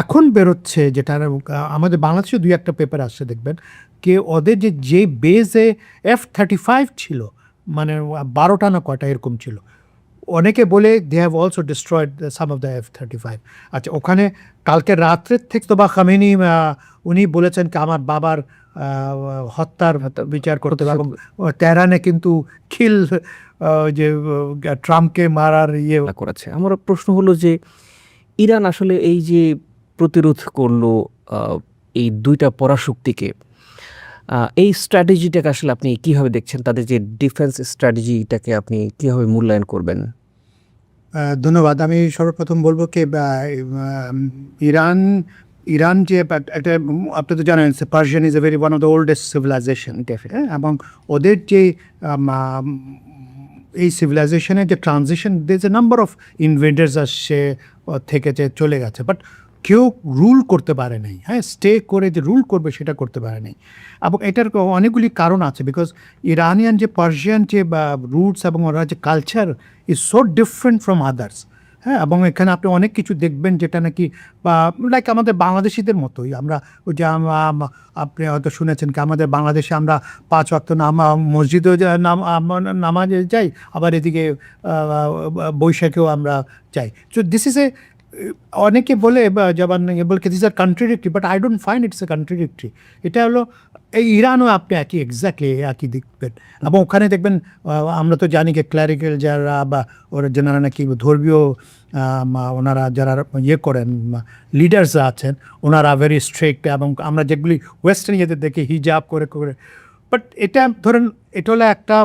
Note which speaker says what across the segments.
Speaker 1: এখন বেরোচ্ছে যেটা আমাদের বাংলাদেশে 2-1 পেপার আসছে দেখবেন কে ওদের যে বেজে F-35 ছিল, মানে 12টা না কয়টা এরকম ছিল, অনেকে বলে they have also destroyed some of the F-35। আচ্ছা, ওখানে কালকে রাত্রের থেকে তো বা খামেনি উনি বলেছেন কি আমার বাবার হত্যার বিচার করতে হবে, এবং তেহরানে কিন্তু খিল যে ট্রাম্পকে মারার
Speaker 2: করেছে। আমার প্রশ্ন হলো যে ইরান আসলে এই যে প্রতিরোধ করলো এই দুইটা পরাশক্তিকে, এই স্ট্র্যাটেজিটাকে আসলে আপনি কিভাবে দেখছেন? তাদের যে ডিফেন্স স্ট্র্যাটেজিটাকে আপনি কিভাবে মূল্যায়ন করবেন?
Speaker 1: ধন্যবাদ। আমি সর্বপ্রথম বলবো কি ইরান যে একটা, আপনি তো জানেন Persian is a very one of the oldest civilization, এবং ওদের যে এই সিভিলাইজেশনের যে ট্রানজিশন, দের যে নাম্বার অফ ইনভেডার্স আসছে থেকে যে চলে গেছে, বাট কেউ রুল করতে পারে নাই, হ্যাঁ, স্টে করে যে রুল করবে সেটা করতে পারে নাই। এবং এটার অনেকগুলি কারণ আছে, বিকজ ইরানিয়ান যে পার্সিয়ান যে রুটস এবং ওরা যে culture is so different from others, হ্যাঁ, এবং এখানে আপনি অনেক কিছু দেখবেন যেটা নাকি বা লাইক আমাদের বাংলাদেশিদের মতোই আমরা, ওই যে আপনি হয়তো শুনেছেন কি আমাদের বাংলাদেশে আমরা 5 ওয়াক্ত মসজিদেও নামাজে যাই, আবার এদিকে বৈশাখেও আমরা যাই। সো দিস ইজ এ, অনেকে বলে যেমন বলে this are contradictory, but I don't find it's a contradictory. এটা হলো এই ইরানও আপনি এক্স্যাক্টলি একই দেখবেন, এবং ওখানে দেখবেন আমরা তো জানি যে ক্লারিক্যাল যারা বা ওরা যারা নাকি ধর্মীয় ওনারা যারা করেন লিডার্স আছেন, ওনারা ভেরি স্ট্রিক্ট, এবং আমরা যেগুলি ওয়েস্টার্ন ইয়েদের দেখি হিজাব করে করে, বাট এটা ধরেন এটা হলো একটা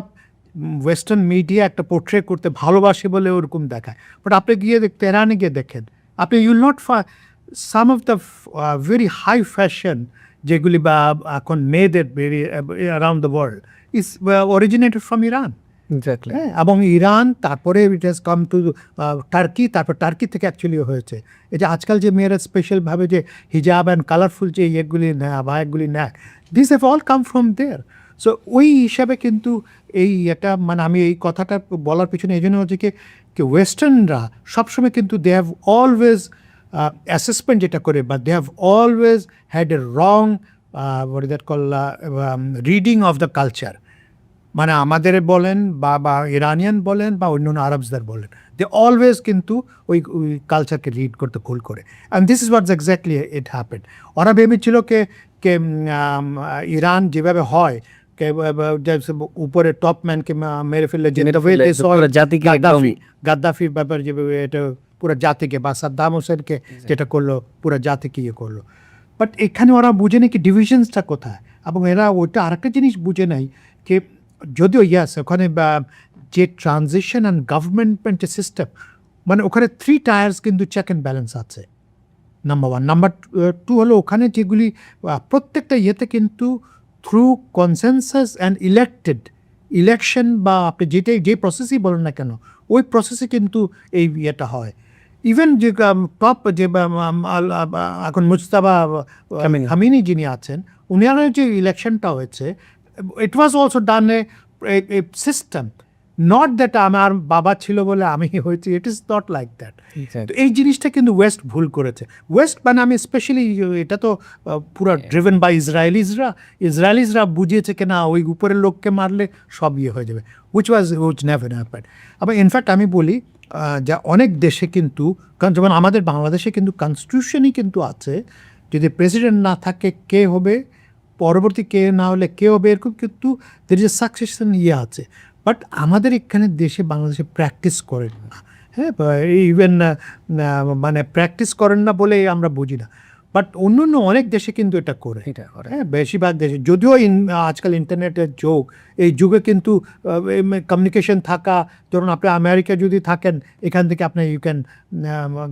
Speaker 1: ওয়েস্টার্ন মিডিয়া একটা পোর্ট্রে করতে ভালোবাসে বলে ওরকম দেখায়, বাট আপনি গিয়ে তেহরানে গিয়ে দেখেন আপনি you'll not some of the very high fashion যেগুলি বা এখন মেয়েদের very around the world is originated from Iran.
Speaker 2: Exactly.
Speaker 1: হ্যাঁ, এবং ইরান, তারপরে it has come to Turkey, তারপর টার্কি থেকে অ্যাকচুয়ালি হয়েছে। এই যে আজকাল যে মেয়েরা স্পেশালভাবে যে হিজাব অ্যান্ড কালারফুল যে ইয়েগুলি নেয়, আবায়াগুলি নেয়, this have all come from there. So ওই হিসাবে কিন্তু এই এটা মানে আমি এই কথাটা বলার পিছনে এই জন্য হচ্ছে কি ওয়েস্টার্নরা সবসময় কিন্তু দে হ্যাভ অলওয়েজ অ্যাসেসমেন্ট যেটা করে, বা they have always had a wrong what is that call reading of the culture. মানে আমাদের বলেন বা ইরানিয়ান বলেন বা অন্য আরবসদের বলেন, দে অলওয়েজ কিন্তু ওই কালচারকে রিড করতে ভুল করে, and this is what's exactly it happened. ওরা ভেবেছিল কে ইরান যেভাবে হয় উপরে টপ ম্যানকে মেরে ফেললে গাদ্দাফির ব্যাপার যেভাবে এটা পুরো জাতিকে, বা সাদ্দাম হোসেনকে যেটা করলো পুরো জাতিকে করলো, বাট এখানে ওরা বুঝে নেই কি ডিভিশনসটা কোথায়, এবং এরা ওইটা আরেকটা জিনিস বুঝে নেই কি যদিও ইয়াস ওখানে যে ট্রানজিশন অ্যান্ড গভর্নমেন্ট সিস্টেম, মানে ওখানে 3 টায়ার্স কিন্তু চেক অ্যান্ড ব্যালেন্স আছে, নাম্বার 1। নাম্বার 2 হলো ওখানে যেগুলি প্রত্যেকটা ইয়েতে কিন্তু থ্রু কনসেনসাস অ্যান্ড ইলেকশন বা আপনি যে প্রসেসই বলেন না কেন, ওই প্রসেসে কিন্তু এই ইয়েটা হয়। ইভেন যে টপ যে এখন মুজতাবা খামিনি যিনি আছেন, উনারা যে ইলেকশনটা হয়েছে, it was also done a system, not that আমার বাবা ছিল বলে আমি হয়েছি, it is not like that. তো এই জিনিসটা কিন্তু ওয়েস্ট ভুল করেছে। ওয়েস্ট মানে আমি স্পেশালি এটা তো পুরো ড্রিভেন বাই ইসরায়েলিজরা বুঝিয়েছে কিনা ওই উপরের লোককে মারলে সব হয়ে যাবে, উইচ নেভার হ্যাপেন্ড। আবার ইনফ্যাক্ট আমি বলি যা অনেক দেশে কিন্তু, কারণ যেমন আমাদের বাংলাদেশে কিন্তু কনস্টিটিউশনই কিন্তু আছে, যদি প্রেসিডেন্ট না থাকে কে হবে, পরবর্তী কে না হলে কে হবে, এরকম কিন্তু দের যে সাকসেশন আছে, বাট আমাদের এখানে দেশে বাংলাদেশে প্র্যাকটিস করেন না। হ্যাঁ, ইভেন মানে প্র্যাকটিস করেন না বলে আমরা বুঝি না, বাট অন্য অনেক দেশে কিন্তু এটা করে। হ্যাঁ, বেশিরভাগ দেশে, যদিও আজকাল ইন্টারনেটের যুগ, এই যুগে কিন্তু কমিউনিকেশন থাকা, ধরুন আপনি আমেরিকা যদি থাকেন, এখান থেকে আপনি ইউ ক্যান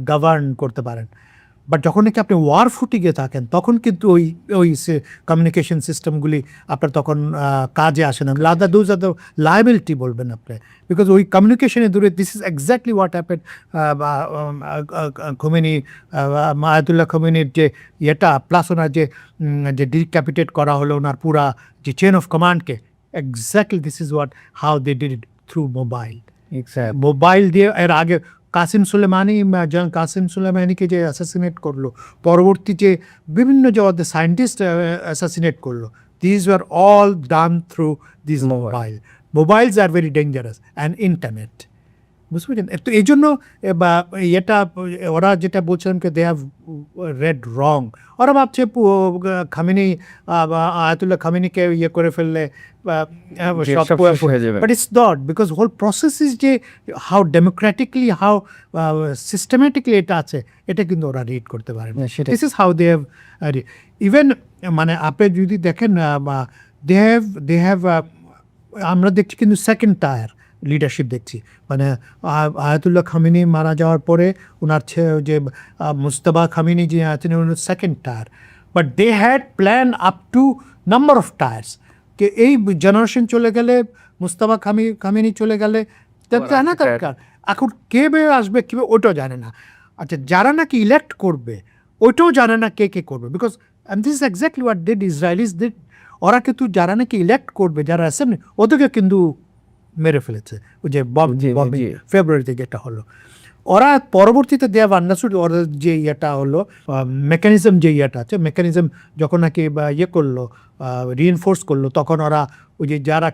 Speaker 1: গভর্ন করতে পারেন, বাট যখন নাকি আপনি ওয়ার ফুটিংয়ে থাকেন তখন কিন্তু ওই কমিউনিকেশন সিস্টেমগুলি আপনার তখন কাজে আসে না। দোজ আর দ্য লায়াবিলিটি বলবেন আপনি, বিকজ ওই কমিউনিকেশনে দূরে। This is exactly what happened Khomeini, Ayatollah খোমেনির যে ইয়েটা, প্লাস ওনার যে ডিক্যাপিটেট করা হলো ওনার পুরা যে চেন অফ কমান্ডকে, exactly this is what how they did it through mobile দিয়ে। এর আগে কাসিম সুলেমানি, কাসিম সুলেমানিকে যে অ্যাসাসিনেট করলো, পরবর্তী যে বিভিন্ন যে ওদের সায়েন্টিস্ট অ্যাসাসিনেট করলো, these were all done through this mobiles are very dangerous and internet. বুঝতে পেরেছেন? তো এই জন্য বা এটা ওরা যেটা বলছিলাম দে হ্যাভ রেড রং, ওরা ভাবছে খামেনি আয়াতুল্লাহ খামেনিকে ইয়ে করে ফেললে
Speaker 2: সব শেষ হয়ে যাবে।
Speaker 1: But it's not, because whole process is যে হাউ ডেমোক্রেটিকলি, হাউ সিস্টেমেটিকলি এটা আছে, এটা কিন্তু ওরা রিড করতে পারে না।
Speaker 2: সেটাই।
Speaker 1: This is how they have even, মানে আপনি যদি দেখেন দে হ্যাভ আমরা দেখছি কিন্তু সেকেন্ড টায়ার লিডারশিপ দেখছি। মানে আয়াতুল্লাহ খামেনি মারা যাওয়ার পরে ওনার যে মুস্তাবা খামেনি যে আছেন উনি second tier, but they had plan up to number of tiers, কে এই জেনারেশন চলে গেলে, মুস্তাবা খামেনি চলে গেলে জানা দরকার। এখন কে আসবে কী ওটাও জানে না। আচ্ছা, যারা নাকি ইলেক্ট করবে ওইটাও জানে না কে করবে, because and this is exactly what did Israelis did. ওরা কিন্তু যারা নাকি ইলেক্ট করবে, যারা অ্যাসেম্বলি, ওদেরকে কিন্তু মেরে ফেলেছে। ওই যে ফেব্রুয়ারিতে যেটা হলো, ওরা পরবর্তীতে দেয়া আন্ডারস্টুড ওরা যে ইয়েটা হলো মেকানিজম, যে ইয়েটা আছে মেকানিজম, যখন নাকি ইয়ে করলো রিএনফোর্স করলো, তখন ওরা ওই যে যারা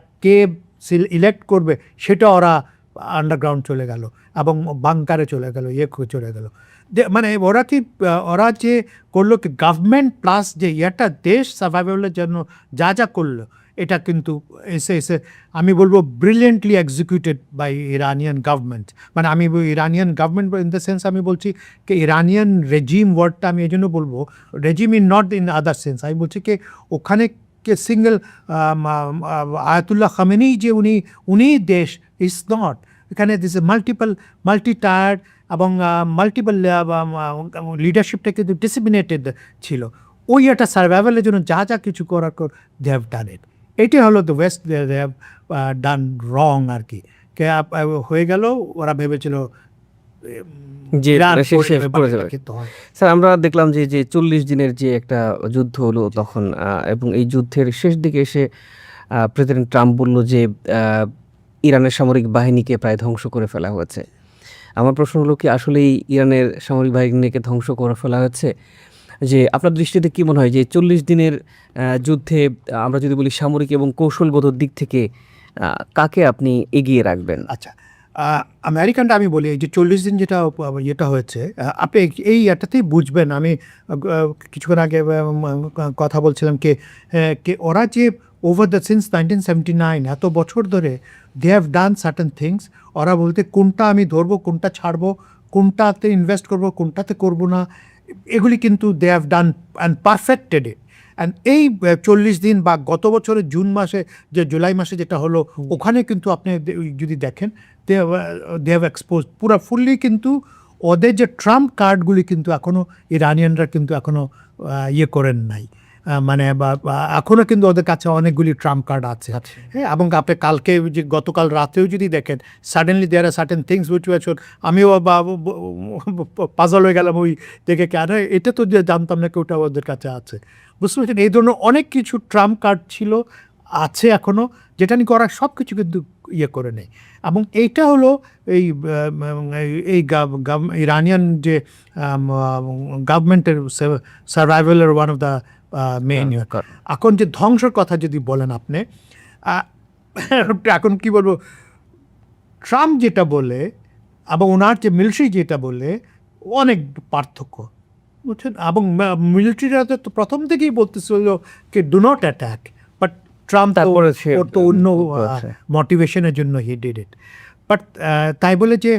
Speaker 1: ইলেক্ট করবে সেটা ওরা আন্ডারগ্রাউন্ড চলে গেল এবং বাংকারে চলে গেল, চলে গেল। মানে ওরা যে করলো কি গভর্নমেন্ট প্লাস যে ইয়েটা দেশ সার্ভাইভালের জন্য যা করলো, এটা কিন্তু এসে আমি বলবো brilliantly executed by Iranian government. মানে আমি Iranian government in the sense আমি বলছি কি ইরানিয়ান রেজিম ওয়ার্ডটা আমি এই জন্য বলবো, regime in not in other sense, আমি বলছি কি ওখানে কে সিঙ্গেল আয়াতুল্লাহ খামেনি যে উনি দেশ ইজ নট, এখানে দিস মাল্টি টায়ার্ড এবং মাল্টিপল লিডারশিপটা কিন্তু ডিসিমিনেটেড ছিল। ওই একটা সার্ভাইভালের জন্য যা কিছু করার দে হ্যাভ ডান ইট। এটি হলো the west they have done wrong আর কি। হয়ে গেল, ওরা ভেবেছিল
Speaker 2: যে স্যার আমরা দেখলাম যে 40 দিনের যে একটা যুদ্ধ হলো তখন, এবং এই যুদ্ধের শেষ দিকে এসে প্রেসিডেন্ট ট্রাম্প বলল যে ইরানের সামরিক বাহিনীকে প্রায় ধ্বংস করে ফেলা হয়েছে। আমার প্রশ্ন হলো কি আসলেই ইরানের সামরিক বাহিনীকে ধ্বংস করে ফেলা হয়েছে? যে আপনার দৃষ্টিতে কী মনে হয় যে 40 দিনের যুদ্ধে আমরা যদি বলি সামরিক এবং কৌশলগত দিক থেকে কাকে আপনি এগিয়ে রাখবেন?
Speaker 1: আচ্ছা, আমেরিকানটা আমি বলি, এই যে 40 দিন যেটা হয়েছে, আপনি এই এটাতেই বুঝবেন। আমি কিছুক্ষণ আগে কথা বলছিলাম কে ওরা যে ওভার দ্য সিন্স 1979 এত বছর ধরে they have done certain things. ওরা বলতে কোনটা আমি ধরবো, কোনটা ছাড়বো, কোনটাতে ইনভেস্ট করবো, কোনটাতে করবো না, এগুলি কিন্তু they have done and perfected it. And এই 40 দিন বা গত বছরের জুলাই মাসে যেটা হলো, ওখানে কিন্তু আপনি যদি দেখেন দে হ্যাভ এক্সপোজ পুরো ফুললি, কিন্তু ওদের যে ট্রাম্প কার্ডগুলি কিন্তু এখনও ইরানিয়ানরা কিন্তু এখনও ইয়ে করেন নাই। মানে বা এখনও কিন্তু ওদের কাছে অনেকগুলি ট্রাম্প কার্ড আছে। হ্যাঁ, এবং আপনি কালকে যে গতকাল রাতেও যদি দেখেন, suddenly there are certain things which were, আমিও পাজল হয়ে গেলাম ওই দেখে, কেন এটা তো জানতাম না ওটা ওদের কাছে আছে। বুঝতে পারছেন? এই ধরনের অনেক কিছু ট্রাম্প কার্ড ছিল, আছে এখনও, যেটা নিয়ে ওরা সব কিছু কিন্তু ইয়ে করে নেয়। এবং এইটা হলো এই ইরানিয়ান যে গভর্নমেন্টের সার্ভাইভালের ওয়ান অফ দ্য মেইন। এখন যে ধ্বংসের কথা যদি বলেন আপনি, এখন কি বলবো, ট্রাম্প যেটা বলে এবং ওনার যে মিলিটারি যেটা বলে অনেক পার্থক্য, বুঝছেন? এবং মিলিটারিরা তো প্রথম থেকেই বলতেছিল কি do not attack, but Trump তো অন্য মোটিভেশনের জন্য হি ডিড ইট। বাট তাই বলে যে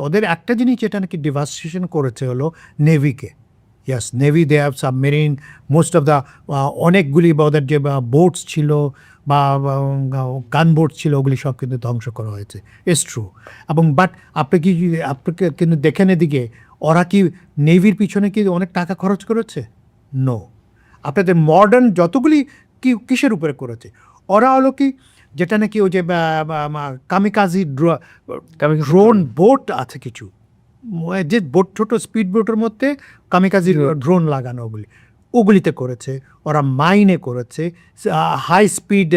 Speaker 1: ওদের একটা জিনিস যেটা নাকি ডিভাস্টেশন করেছে হলো নেভিকে। Yes, navy they have submarine, most of the অনেকগুলি বা ওদের যে বোটস ছিল বা গান বোট ছিল, ওগুলি সব কিন্তু ধ্বংস করা হয়েছে। It's true. এবং বাট আপনাকে কিন্তু দেখেন এদিকে ওরা কি নেভির পিছনে কি অনেক টাকা খরচ করেছে? নো। আপনাদের মডার্ন যতগুলি কিসের উপরে করেছে? ওরা হলো কি যেটা নাকি ওই যে কামিকাজি ড্রোন বোট আছে কিছু, যে বোট ছোটো স্পিড বোটের মধ্যে কামিকাজি ড্রোন লাগানো, ওগুলি ওগুলিতে করেছে, ওরা মাইনে করেছে, হাই স্পিড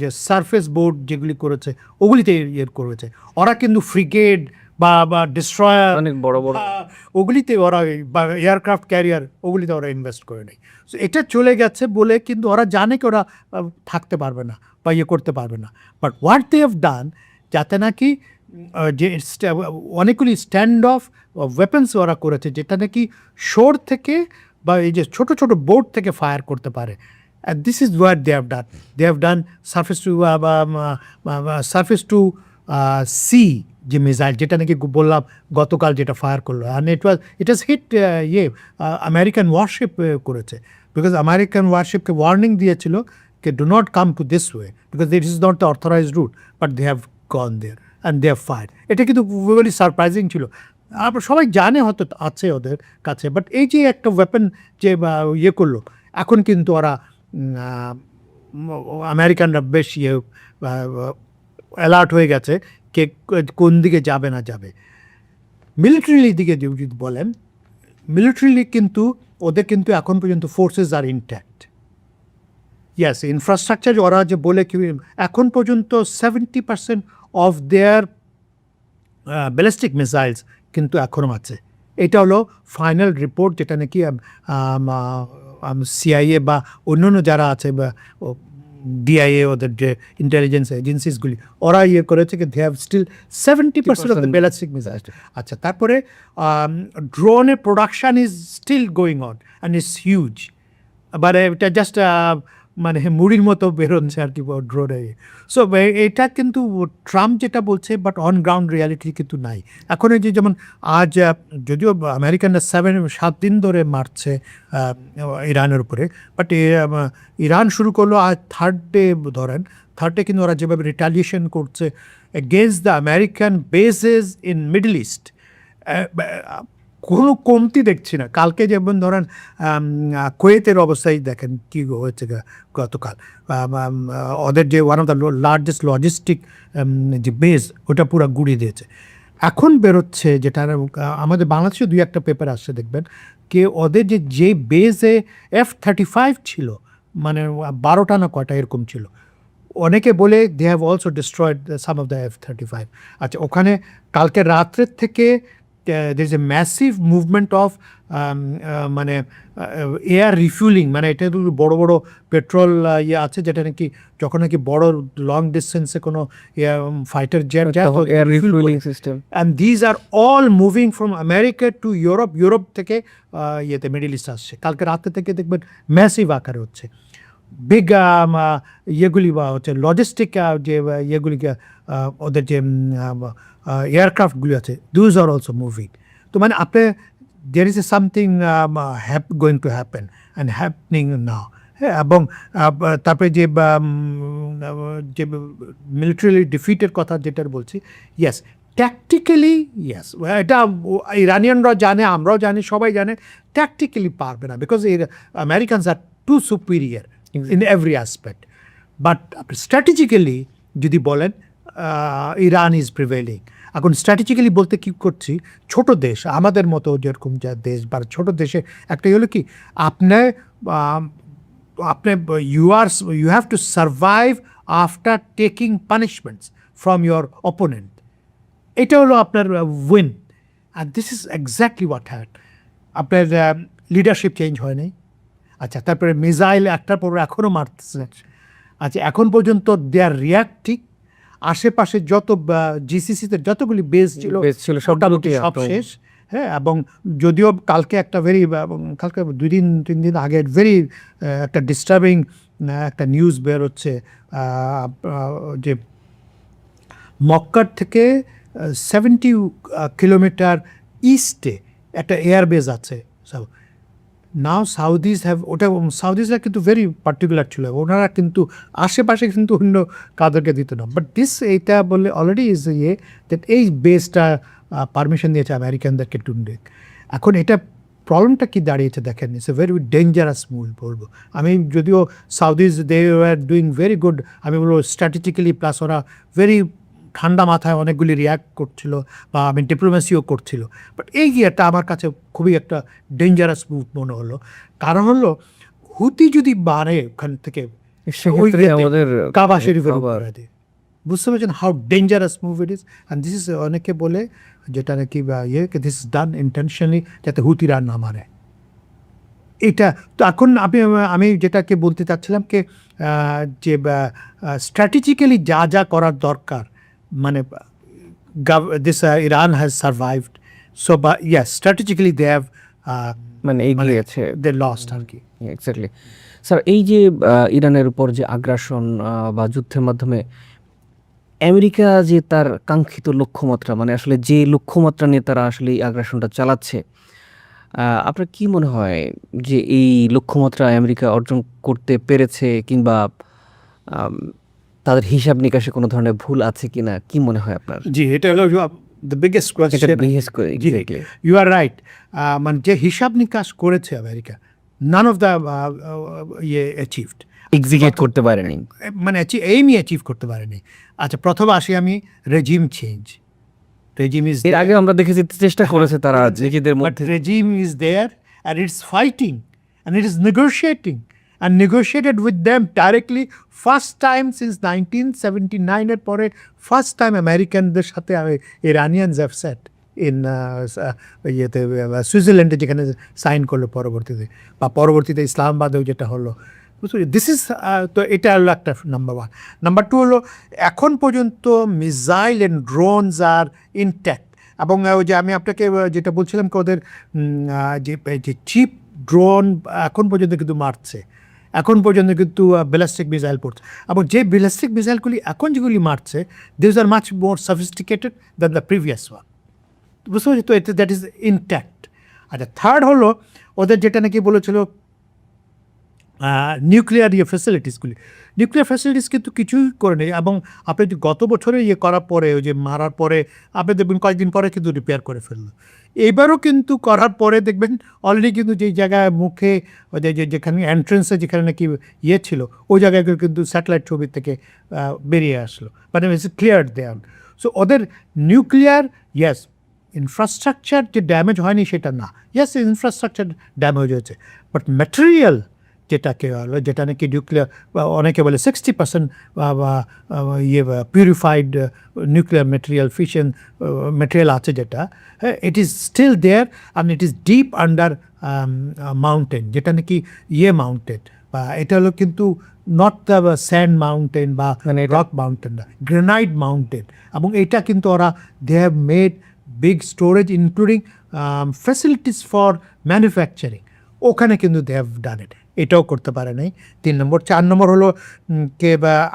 Speaker 1: যে সারফেস বোর্ড যেগুলি করেছে ওগুলিতে ইয়ে করেছে। ওরা কিন্তু ফ্রিগেড বা ডিস্ট্রয়ার
Speaker 2: অনেক বড় বড়
Speaker 1: ওগুলিতে ওরা বা এয়ারক্রাফট ক্যারিয়ার ওগুলিতে ওরা ইনভেস্ট করে নেই। সো এটা চলে গেছে বলে কিন্তু ওরা জানে কি ওরা থাকতে পারবে না বা ইয়ে করতে পারবে না। But what they have done, যাতে নাকি যে অনেকগুলি স্ট্যান্ড অফ ওয়েপন্স ওরা করেছে যেটা নাকি শোর থেকে বা এই যে ছোট ছোট বোট থেকে ফায়ার করতে পারে। And this is what they have done. They have done surface to sea যে মিসাইল, যেটা নাকি বললাম গতকাল যেটা ফায়ার করলো, and it was hit American warship করেছে, বিকজ আমেরিকান ওয়ারশিপকে ওয়ার্নিং দিয়েছিল কে do not come to this way because this is not the authorised route, but they have gone there and they have fire. এটা কিন্তু very surprising ছিল। সবাই জানে হয়তো আছে ওদের কাছে, বাট এই যে একটা ওয়েপন যে ইয়ে করলো, এখন কিন্তু ওরা আমেরিকানরা বেশ ইয়ে অ্যালার্ট হয়ে গেছে কে কোন দিকে যাবে না যাবে। মিলিটারির দিকে যদি বলেন, মিলিটারিলি কিন্তু ওদের কিন্তু এখন পর্যন্ত ফোর্সেস আর ইনট্যাক্ট। ইয়াস, ইনফ্রাস্ট্রাকচার ওরা যে বলে কি এখন পর্যন্ত 70% অফ দেয়ার ব্যালিস্টিক মিসাইলস কিন্তু এখনও আছে। এটা হলো ফাইনাল রিপোর্ট, যেটা নাকি সিআইএ বা অন্যান্য যারা আছে বা ডিআইএ ওদের যে ইন্টেলিজেন্স এজেন্সিসগুলি ওরা ইয়ে করেছে কি they have still 70% of the ballistic missiles. আচ্ছা, তারপরে ড্রোনের production is still going on and it's huge, but এটা জাস্ট মানে মুড়ির মতো বেরোচ্ছে আর কি ড্রোনে। সো এটা কিন্তু ট্রাম্প যেটা বলছে, বাট অন গ্রাউন্ড রিয়ালিটি কিন্তু নাই। এখন এই যে যেমন আজ যদিও আমেরিকানরা 7 দিন ধরে মারছে ইরানের উপরে, বাট ইরান শুরু করলো আজ থার্ড ডে, ধরেন থার্ড ডে কিন্তু ওরা যেভাবে রিটালিয়েশন করছে against the American bases in middle east, কোনো কমতি দেখছি না। কালকে যেমন ধরেন কুয়েতের অবস্থায় দেখেন কী হয়েছে গতকাল, ওদের যে one of the largest logistic যে বেস ওটা পুরো গুড়িয়ে দিয়েছে। এখন বেরোচ্ছে যেটা আমাদের বাংলাদেশে 2-1 পেপার আসছে দেখবেন কে ওদের যে বেসে F-35 ছিল, মানে 12টা না কয়টা এরকম ছিল, অনেকে বলে they have also destroyed some of the F-35। আচ্ছা, ওখানে কালকে রাত্রের থেকে there is a massive movement of মানে এয়ার রিফুয়েলিং, মানে এটা বড় বড় পেট্রোল ইয়ে আছে যেটা নাকি যখন নাকি বড় লং ডিস্টেন্সে কোনো ফাইটার জেট যায়
Speaker 2: air refuelling system,
Speaker 1: and these are all moving from America to Europe, Europe থেকে ইয়েতে মিডল ইস্ট আসছে। কালকে রাতে থেকে দেখবেন ম্যাসিভ আকারে হচ্ছে। বিগ ইয়েগুলি বা হচ্ছে লজিস্টিক যে ইয়েগুলি ওদের যে এয়ারক্রাফটগুলি আছে, দুজ আর অলসো মুভিং। তো মানে আপনি there is something going to happen and happening now. হ্যাঁ, এবং তারপরে যে মিলিটারি ডিফিটের কথা যেটার বলছি, ইয়েস ট্যাকটিক্যালি ইয়েস, এটা ইরানিয়ানরাও জানে, আমরাও জানি, সবাই জানে ট্যাকটিক্যালি পারবে না, because Americans are too superior in every aspect. But strategically যদি বলেন ইরান ইজ প্রিভেলিং। এখন স্ট্র্যাটেজিক্যালি বলতে কী করছি, ছোট দেশ আমাদের মতো যেরকম যা দেশ বা ছোট দেশে একটাই হলো কি আপনি you have to survive after taking punishments from your opponent. এটা হলো আপনার উইন, আর this is exactly what had. আপনার লিডারশিপ চেঞ্জ হয় নাই। আচ্ছা, তারপরে মিসাইল একটার পর এখনও মারতেছে। আচ্ছা, এখন পর্যন্ত দে আর রিয়াক্টিং। আশেপাশে যত জিসিসিতে যতগুলি বেস ছিল সব শেষ। হ্যাঁ, এবং যদিও কালকে একটা কালকে 2-3 দিন আগে ভেরি একটা ডিস্টার্বিং একটা নিউজ বের হচ্ছে যে মক্কার থেকে 70 কিলোমিটার ইস্টে একটা এয়ারবেস আছে। নাও সাউদিজ সাউদিজরা কিন্তু ভেরি পার্টিকুলার ছিল, ওনারা কিন্তু আশেপাশে কিন্তু অন্য কাদেরকে দিত না। বাট এইটা বললে অলরেডি ইজ দ্যাট এই বেসটা পারমিশন দিয়েছে আমেরিকানদেরকে টুন্ডে। এখন এটা প্রবলেমটা কি দাঁড়িয়েছে দেখেন, it's a very dangerous move বলবো আমি। যদিও সাউদিজ দে আর ডুইং ভেরি গুড, আমি বলবো স্ট্র্যাটেজিক্যালি, প্লাস ওরা ভেরি ঠান্ডা মাথায় অনেকগুলি রিয়াক্ট করছিল বা আমি ডিপ্লোমেসিও করছিল, বাট এই ইয়েটা আমার কাছে খুবই একটা ডেঞ্জারাস মুভ মনে হলো। কারণ হলো হুতি যদি বাড়ে ওখান থেকে
Speaker 2: সেক্ষেত্রে আমাদের
Speaker 1: কাবা শরীফের
Speaker 2: খাবার
Speaker 1: উপরে দিয়ে, বুঝতে পারছেন how dangerous move it is. And this is অনেকে বলে যেটা নাকি দিস ইজ ডান ইন্টেনশনালি যাতে হুতিরা না মারে। এটা তো এখন আমি যেটাকে বলতে চাচ্ছিলাম যে স্ট্র্যাটেজিক্যালি যা যা করার দরকার, মানে this Iran has survived, so বা ইয়াস স্ট্র্যাটেজিক্যালি দে হ্যাভ
Speaker 2: মানে এগিয়ে আছে,
Speaker 1: দে লস্ট আর কি।
Speaker 2: এক্স্যাক্টলি। স্যার, এই যে ইরানের উপর যে আগ্রাসন বা যুদ্ধের মাধ্যমে আমেরিকা যে তার কাঙ্ক্ষিত লক্ষ্যমাত্রা, মানে আসলে যে লক্ষ্যমাত্রা নিয়ে তারা আসলে এই আগ্রাসনটা চালাচ্ছে, আপনার কি মনে হয় যে এই লক্ষ্যমাত্রা আমেরিকা অর্জন করতে পেরেছে, কিংবা আম, তাদের হিসাব নিকাশে কোনো ধরনের ভুল আছে কিনা, কি মনে হয় আপনার?
Speaker 1: জি, এটা হলো দ্য বিগেস্ট
Speaker 2: এটা
Speaker 1: কোয়েশ্চেন।
Speaker 2: বিশেষ করে exactly।
Speaker 1: You R right. মানে যে হিসাব নিকাশ করেছে America, none of the achieved,
Speaker 2: execute করতে পারেনি।
Speaker 1: মানে এইমই অ্যাচিভ করতে পারেনি। আচ্ছা, প্রথমে আসি আমি রেজিম চেঞ্জ। রেজিম ইজ
Speaker 2: এর আগে আমরা দেখেছি চেষ্টা করেছে তারা নিজেদের
Speaker 1: but
Speaker 2: মধ্যে।
Speaker 1: regime is there and it's fighting and it is negotiating and negotiated with them directly first time since 1979 এর পরে ফার্স্ট টাইম আমেরিকানদের সাথে ইরানিয়ানস হ্যাভ সেট ইন সুইজারল্যান্ডে, যেখানে সাইন করলো পরবর্তীতে ইসলামাবাদেও যেটা হলো। দিস ইজ তো এটা হলো একটা নাম্বার ওয়ান। নাম্বার টু হলো এখন পর্যন্ত missile and drones are intact, এবং ওই যে আমি আপনাকে যেটা বলছিলাম ওদের যে চিপ ড্রোন এখন পর্যন্ত কিন্তু মারছে, এখন পর্যন্ত কিন্তু ব্যালিস্টিক মিসাইল পড়ছে, এবং যে ব্যালিস্টিক মিসাইলগুলি এখন যেগুলি মারছে this R much more sophisticated than the previous one, বুঝতে পারছি তো, এটা দ্যাট ইজ ইনট্যাক্ট। আচ্ছা, থার্ড হলো ওদের যেটা নাকি বলেছিল নিউক্লিয়ার ফ্যাসিলিটিসগুলি, নিউক্লিয়ার ফ্যাসিলিটিস কিন্তু কিছুই করে নেই, এবং আপনি যদি গত বছরে করার পরে ওই যে মারার পরে আপনি দেখবেন কয়েকদিন পরে কিন্তু রিপেয়ার করে ফেললো। এবারও কিন্তু করার পরে দেখবেন অলরেডি কিন্তু যেই জায়গায় মুখে যেখানে এন্ট্রেন্সে যেখানে নাকি ছিল ওই জায়গায় কিন্তু স্যাটেলাইট ছবি থেকে বেরিয়ে আসলো, মানে ইটস ক্লিয়ার দেয়ার। সো ওদের নিউক্লিয়ার ইয়েস ইনফ্রাস্ট্রাকচার যে ড্যামেজ হয়নি সেটা না, ইয়েস ইনফ্রাস্ট্রাকচার ড্যামেজ হয়েছে, বাট ম্যাটেরিয়াল যেটাকে হলো, যেটা নাকি নিউক্লিয়ার অনেকে বলে 60% বা purified nuclear material fission material আছে, যেটা it is still there and it is deep under mountain, যেটা নাকি মাউন্টেন, বা এটা হলো কিন্তু নট দ্য স্যান্ড মাউন্টেন বা রক মাউন্টেন না, গ্রেনাইট মাউন্টেন, এবং এটা কিন্তু ওরা দে have made big storage including facilities for manufacturing, ওখানে কিন্তু দে হ্যাভ ডান ইট, এটাও করতে পারে নাই। 3 নম্বর। 4 নম্বর হলো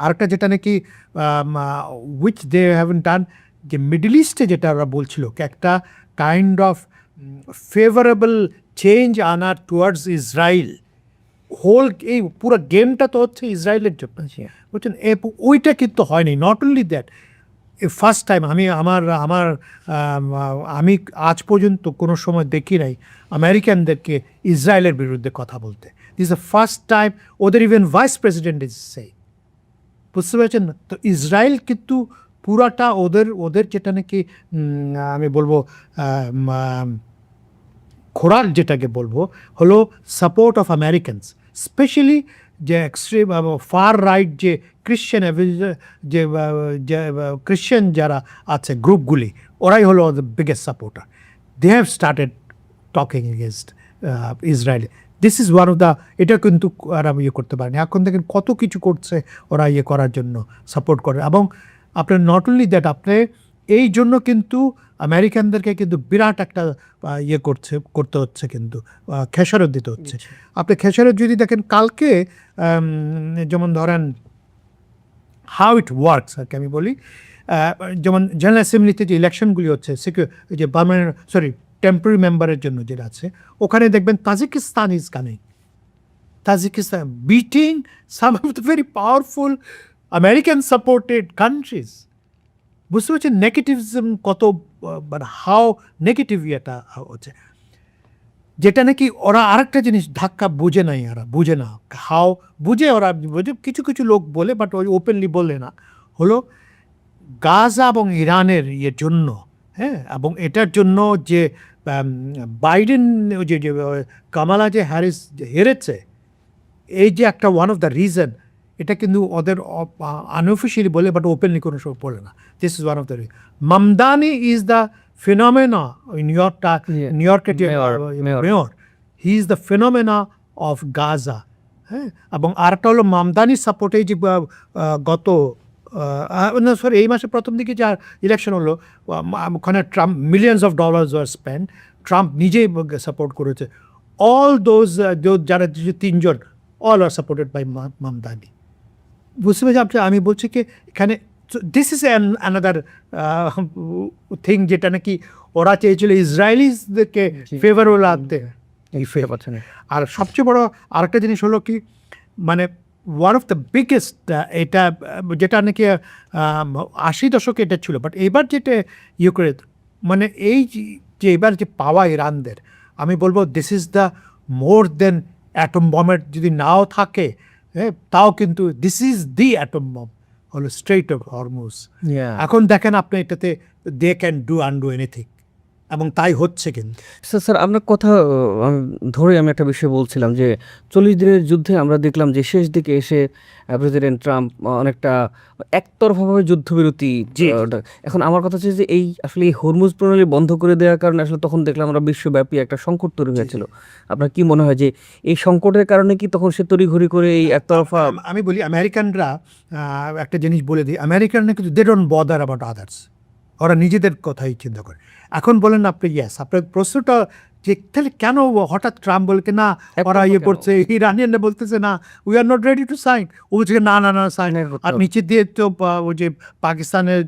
Speaker 1: আরেকটা যেটা নাকি উইচ দে হ্যাভেন ডান, যে মিডল ইস্টে যেটা ওরা বলছিল একটা কাইন্ড অফ ফেভারেবল চেঞ্জ আনার টুয়ার্ডস ইসরায়েল, হোল এই পুরো গেমটা তো হচ্ছে ইসরায়েলের জন্য, বুঝছেন, ওইটা কিন্তু হয়নি। Not only that, first time আমি আজ পর্যন্ত কোনো সময় দেখি নাই আমেরিকানদেরকে ইসরায়েলের বিরুদ্ধে কথা বলতে। দিস দ্য ফার্স্ট টাইম ওদের ইভেন ভাইস প্রেসিডেন্ট ইজ সেই, বুঝতে পারছেন না? তো ইসরায়েল কিন্তু পুরাটা ওদের যেটা নাকি আমি বলবো খোরাক যেটাকে বলবো হলো সাপোর্ট অফ আমেরিকানস, স্পেশালি যে এক্সট্রিম ফার রাইট যে ক্রিশ্চিয়ান যে ক্রিশ্চিয়ান যারা আছে গ্রুপগুলি, ওরাই হলো the biggest supporter. They have started talking against Israel. This is one of the, এটা কিন্তু আর আমি করতে পারিনি। এখন দেখেন কত কিছু করছে ওরা করার জন্য, সাপোর্ট করে, এবং আপনার নট অনলি দ্যাট, আপনি এই জন্য কিন্তু আমেরিকানদেরকে কিন্তু বিরাট একটা করতে হচ্ছে, কিন্তু খেসারত দিতে হচ্ছে। আপনি খেসারত যদি দেখেন কালকে, যেমন ধরেন হাউ ইট ওয়ার্কস আর কি আমি বলি, যেমন জেনারেল অ্যাসেম্বলিতে যে ইলেকশনগুলি হচ্ছে যে টেম্পোরারি মেম্বারের জন্য যেটা আছে, ওখানে দেখবেন Tajikistan is coming, Tajikistan beating some of the very powerful American supported countries. বুঝতে পারছেন নেগেটিভিজম কত, মানে হাউ নেগেটিভ এটা হচ্ছে, যেটা নাকি ওরা আরেকটা জিনিস ধাক্কা বুঝে নাই, ওরা বুঝে না, হাও বুঝে, ওরা বুঝে কিছু কিছু লোক বলে, বাট ওই ওপেনলি বলে না, হলো গাজা এবং ইরানের জন্য, হ্যাঁ, এবং এটার জন্য যে বাইডেন যে যে, কামালা যে হ্যারিস যে হেরেছে, এই যে একটা ওয়ান অফ দ্য রিজন, এটা কিন্তু ওদের আনঅফিসিয়ালি বলে, বাট ওপেনলি কোনো সময় বলে না। This is one of the reason. Mamdani is the ফিনোমেনা new ইয়র্কের যে
Speaker 2: Mayor.
Speaker 1: Mayor, he is the ফিনোমেনা of Gaza. হ্যাঁ, এবং আরেকটা হলো মামদানি সাপোর্টে যে গত সরি এই মাসের প্রথম দিকে যা ইলেকশন হলো, ওখানে Trump millions of dollars were spend, Trump নিজেই সাপোর্ট করেছে। অল দোজ যারা যে তিনজন, all are supported by Mamdani. বুঝতে পেরেছি আমি বলছি কি এখানে দিস ইজ অ্যানাদার থিং, যেটা নাকি ওরা চেয়েছিল ইসরায়েলিসদেরকে ফেভারেবল আনতে, এই ফেভার। আর সবচেয়ে বড় আরেকটা জিনিস হলো কি, মানে ওয়ান অফ দ্য বিগেস্ট, এটা যেটা নাকি 80 দশকে এটা ছিল, বাট এবার যেটা করে, মানে এই যে এবার যে পাওয়া ইরানদের, আমি বলবো this is the more than atom বমের যদি নাও থাকে, হ্যাঁ, তাও কিন্তু this is the atom bomb, হলো স্ট্রেইট অফ হরমুজ। এখন দেখেন আপনি এটাতে they can do undo anything, এবং তাই হচ্ছে কিন্তু।
Speaker 2: স্যার আপনার কথা ধরে আমি একটা বিষয় বলছিলাম যে 40 দিনের যুদ্ধে আমরা দেখলাম যে শেষ দিকে এসে প্রেসিডেন্ট ট্রাম্প অনেকটা একতরফাভাবে যুদ্ধবিরতি। এখন আমার কথা হচ্ছে যে এই আসলে এই হরমুজ প্রণালী বন্ধ করে দেওয়ার কারণে আসলে তখন দেখলাম আমরা বিশ্বব্যাপী একটা সংকট তৈরি হয়েছিল। আপনার কি মনে হয় যে এই সংকটের কারণে কি তখন সে তড়িঘড়ি করে এই একতরফা?
Speaker 1: আমি বলি আমেরিকানরা একটা জিনিস বলে দিই, আমেরিকানরা কিন্তু they don't bother about others, ওরা নিজেদের কথাই চিন্তা করে। এখন বলেন আপনি, ইয়েস, আপনার প্রশ্নটা যে তাহলে কেন হঠাৎ ট্রাম্প বলকে না ওরা করছে, ইরানিয়ানরা বলতেছে না we are not ready to sign, ও বলছে না না না সাইন। আর নিচে দিয়ে তো ওই যে পাকিস্তানের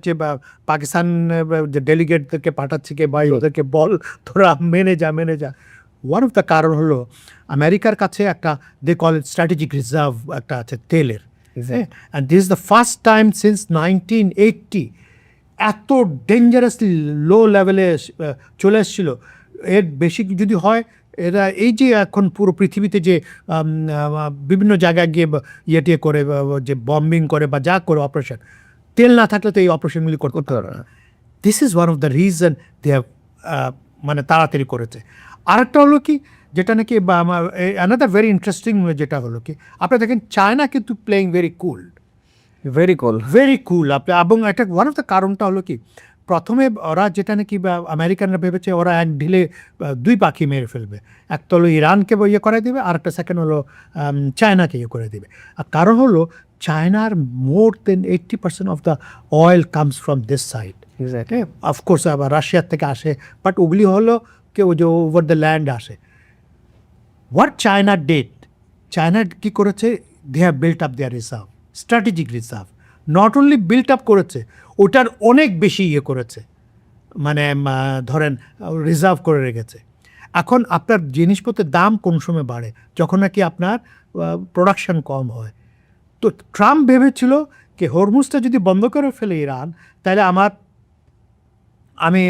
Speaker 1: পাকিস্তান যে ডেলিগেটদেরকে পাঠাচ্ছে কে ভাই ওদেরকে বল তোরা মেনে যা। ওয়ান অফ দ্য কারণ হলো আমেরিকার কাছে একটা দে কল ইট স্ট্র্যাটেজিক রিজার্ভ একটা আছে তেলের, and this is the first time since 1980 এত ডেঞ্জারাসলি লো লেভেলে চলে এসেছিলো। এর বেশি যদি হয়, এরা এই যে এখন পুরো পৃথিবীতে যে বিভিন্ন জায়গায় গিয়ে ইয়ে করে যে বম্বিং করে বা যা করে অপারেশন, তেল না থাকলে তো এই অপারেশনগুলি করতে পারে না। This is one of the reason they have মানে তাড়াতাড়ি করেছে। আরেকটা হলো কি, যেটা নাকি অ্যানাদার ভেরি ইন্টারেস্টিং, যেটা হলো কি আপনি দেখেন চায়না কিন্তু প্লেইং ভেরি কুল, ভেরি কুল আপনি। এবং একটা ওয়ান অফ দ্য কারণটা হলো কি, প্রথমে ওরা যেটা নাকি আমেরিকানরা ভেবেছে ওরা এক ঢিলে দুই পাখি মেরে ফেলবে, একটা হলো ইরানকে ইয়ে করে দেবে, আর একটা সেকেন্ড হলো চায়নাকে ইয়ে করে দেবে। আর কারণ হলো চায়নার more than 80% of the oil comes from this side, of course আবার রাশিয়ার থেকে আসে, বাট ওগুলি হলো কেউ যে ওভার দ্য ল্যান্ড আসে। হোয়াট চায়না ডেড, চায়না কী করেছে, they have built up their reserve, strategic reserve. Not only built up করেছে, ওটার অনেক বেশি ইয়ে করেছে, মানে ধরেন রিজার্ভ করে রেখেছে। এখন আপনার জিনিসপত্রের দাম কোন সময় বাড়ে, যখন নাকি আপনার প্রোডাকশন কম হয়। তো ট্রাম্প ভেবেছিল কি হরমুজটা যদি বন্ধ করে ফেলে ইরান, তাহলে আমি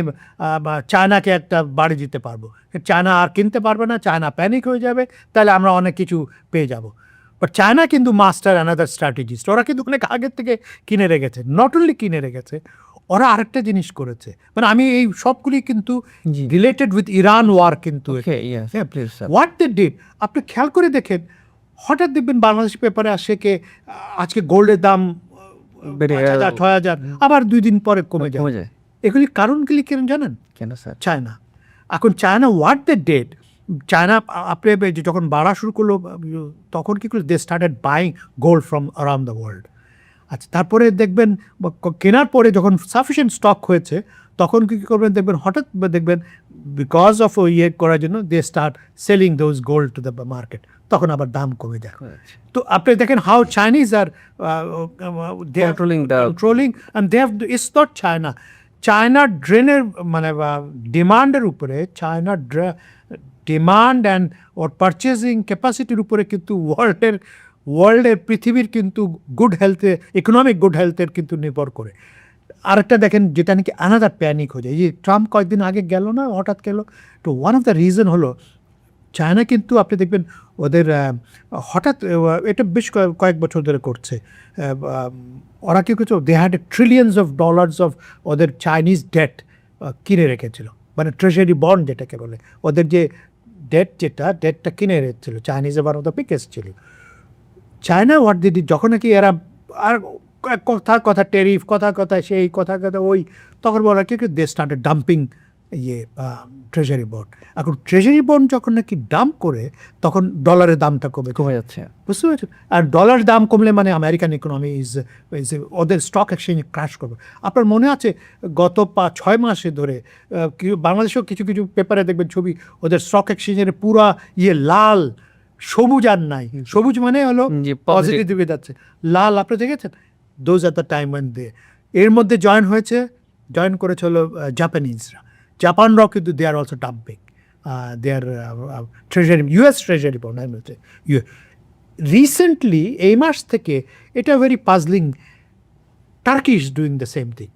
Speaker 1: চায়নাকে একটা বাড়ি দিতে পারবো, চায়না আর কিনতে পারবে না, চায়না প্যানিক হয়ে যাবে, তাহলে আমরা অনেক কিছু পেয়ে যাব। বাট চায়না কিন্তু মাস্টার অ্যানাদার স্ট্র্যাটেজিস্ট, ওরা কিন্তু অনেক আগের থেকে কিনে রেখেছে। নট অনলি কিনে রেখেছে, ওরা আরেকটা জিনিস করেছে, মানে আমি এই সবগুলি কিন্তু রিলেটেড উইথ ইরান ওয়ার কিন্তু। হোয়াট দে ডিড, আপনি খেয়াল করে দেখেন, হঠাৎ দেখবেন বাংলাদেশ পেপারে আসে কে আজকে গোল্ডের দাম 5,000-6,000, আবার 2 দিন পরে কমে যায়। এগুলির কারণগুলি কেন জানেন?
Speaker 2: কেন স্যার?
Speaker 1: চায়না। এখন China what they did, China আপনি যখন বাড়া শুরু করলো তখন কী করলো, they started buying gold from around the world. আচ্ছা, তারপরে দেখবেন কেনার পরে যখন সাফিসিয়েন্ট স্টক হয়েছে তখন কী করবেন দেখবেন, হঠাৎ দেখবেন বিকজ অফ ইয়ে করার জন্য they start selling those gold to the market, তখন আবার দাম কমে যায়। তো আপনি দেখেন how Chinese are they are controlling, and they have, it's not China, চায়নার ড্রেনের মানে ডিমান্ডের উপরে, চায়নার ডিমান্ড অ্যান্ড ওর পারচেজিং ক্যাপাসিটির উপরে কিন্তু ওয়ার্ল্ডের পৃথিবীর কিন্তু গুড হেলথে, ইকোনমিক গুড হেলথের কিন্তু নির্ভর করে। আরেকটা দেখেন যেটা নাকি আনাদার প্যানিক হয়ে যায়, এই যে ট্রাম্প কয়েকদিন আগে গেল না, হঠাৎ গেল, তো ওয়ান অফ দ্য রিজন হলো চায়না কিন্তু আপনি দেখবেন ওদের হঠাৎ এটা বেশ কয়েক বছর ধরে করছে। ওরা কি করছে, they had trillions of dollars of ওদের চাইনিজ ডেট কিনে রেখেছিল, মানে ট্রেজারি বন্ড যেটাকে বলে, ওদের যে ডেটটা কিনে রেখেছিল, চাইনিজে বার মতো বিগেস্ট ছিল। চায়না হোয়াট দিদি যখন নাকি এরা আর কথা টেরিফ কথা সেই কথা ওই, তখন বলা কি they started dumping treasury bond. এখন ট্রেজারি বন্ড যখন নাকি ডাম্প করে তখন ডলারের দামটা
Speaker 2: কমে যাচ্ছে,
Speaker 1: বুঝতে পারছেন? আর ডলার দাম কমলে মানে আমেরিকান ইকোনমি ইজ ওদের স্টক এক্সচেঞ্জ ক্র্যাশ করবে। আপনার মনে আছে গত 6 মাসে ধরে বাংলাদেশেও কিছু কিছু পেপারে দেখবেন ছবি, ওদের স্টক এক্সচেঞ্জের পুরা লাল, সবুজ আর নাই। সবুজ মানে হলো পজিটিভ দিকে যাচ্ছে, লাল আপনি দেখেছেন? Those are the time when এর মধ্যে জয়েন করেছে হলো জাপানিজরা। জাপানরাও কিন্তু they are also dumping their treasury, US treasury bond. আমি বলছি রিসেন্টলি এই মাস থেকে এটা very puzzling, Turkey is doing the same thing.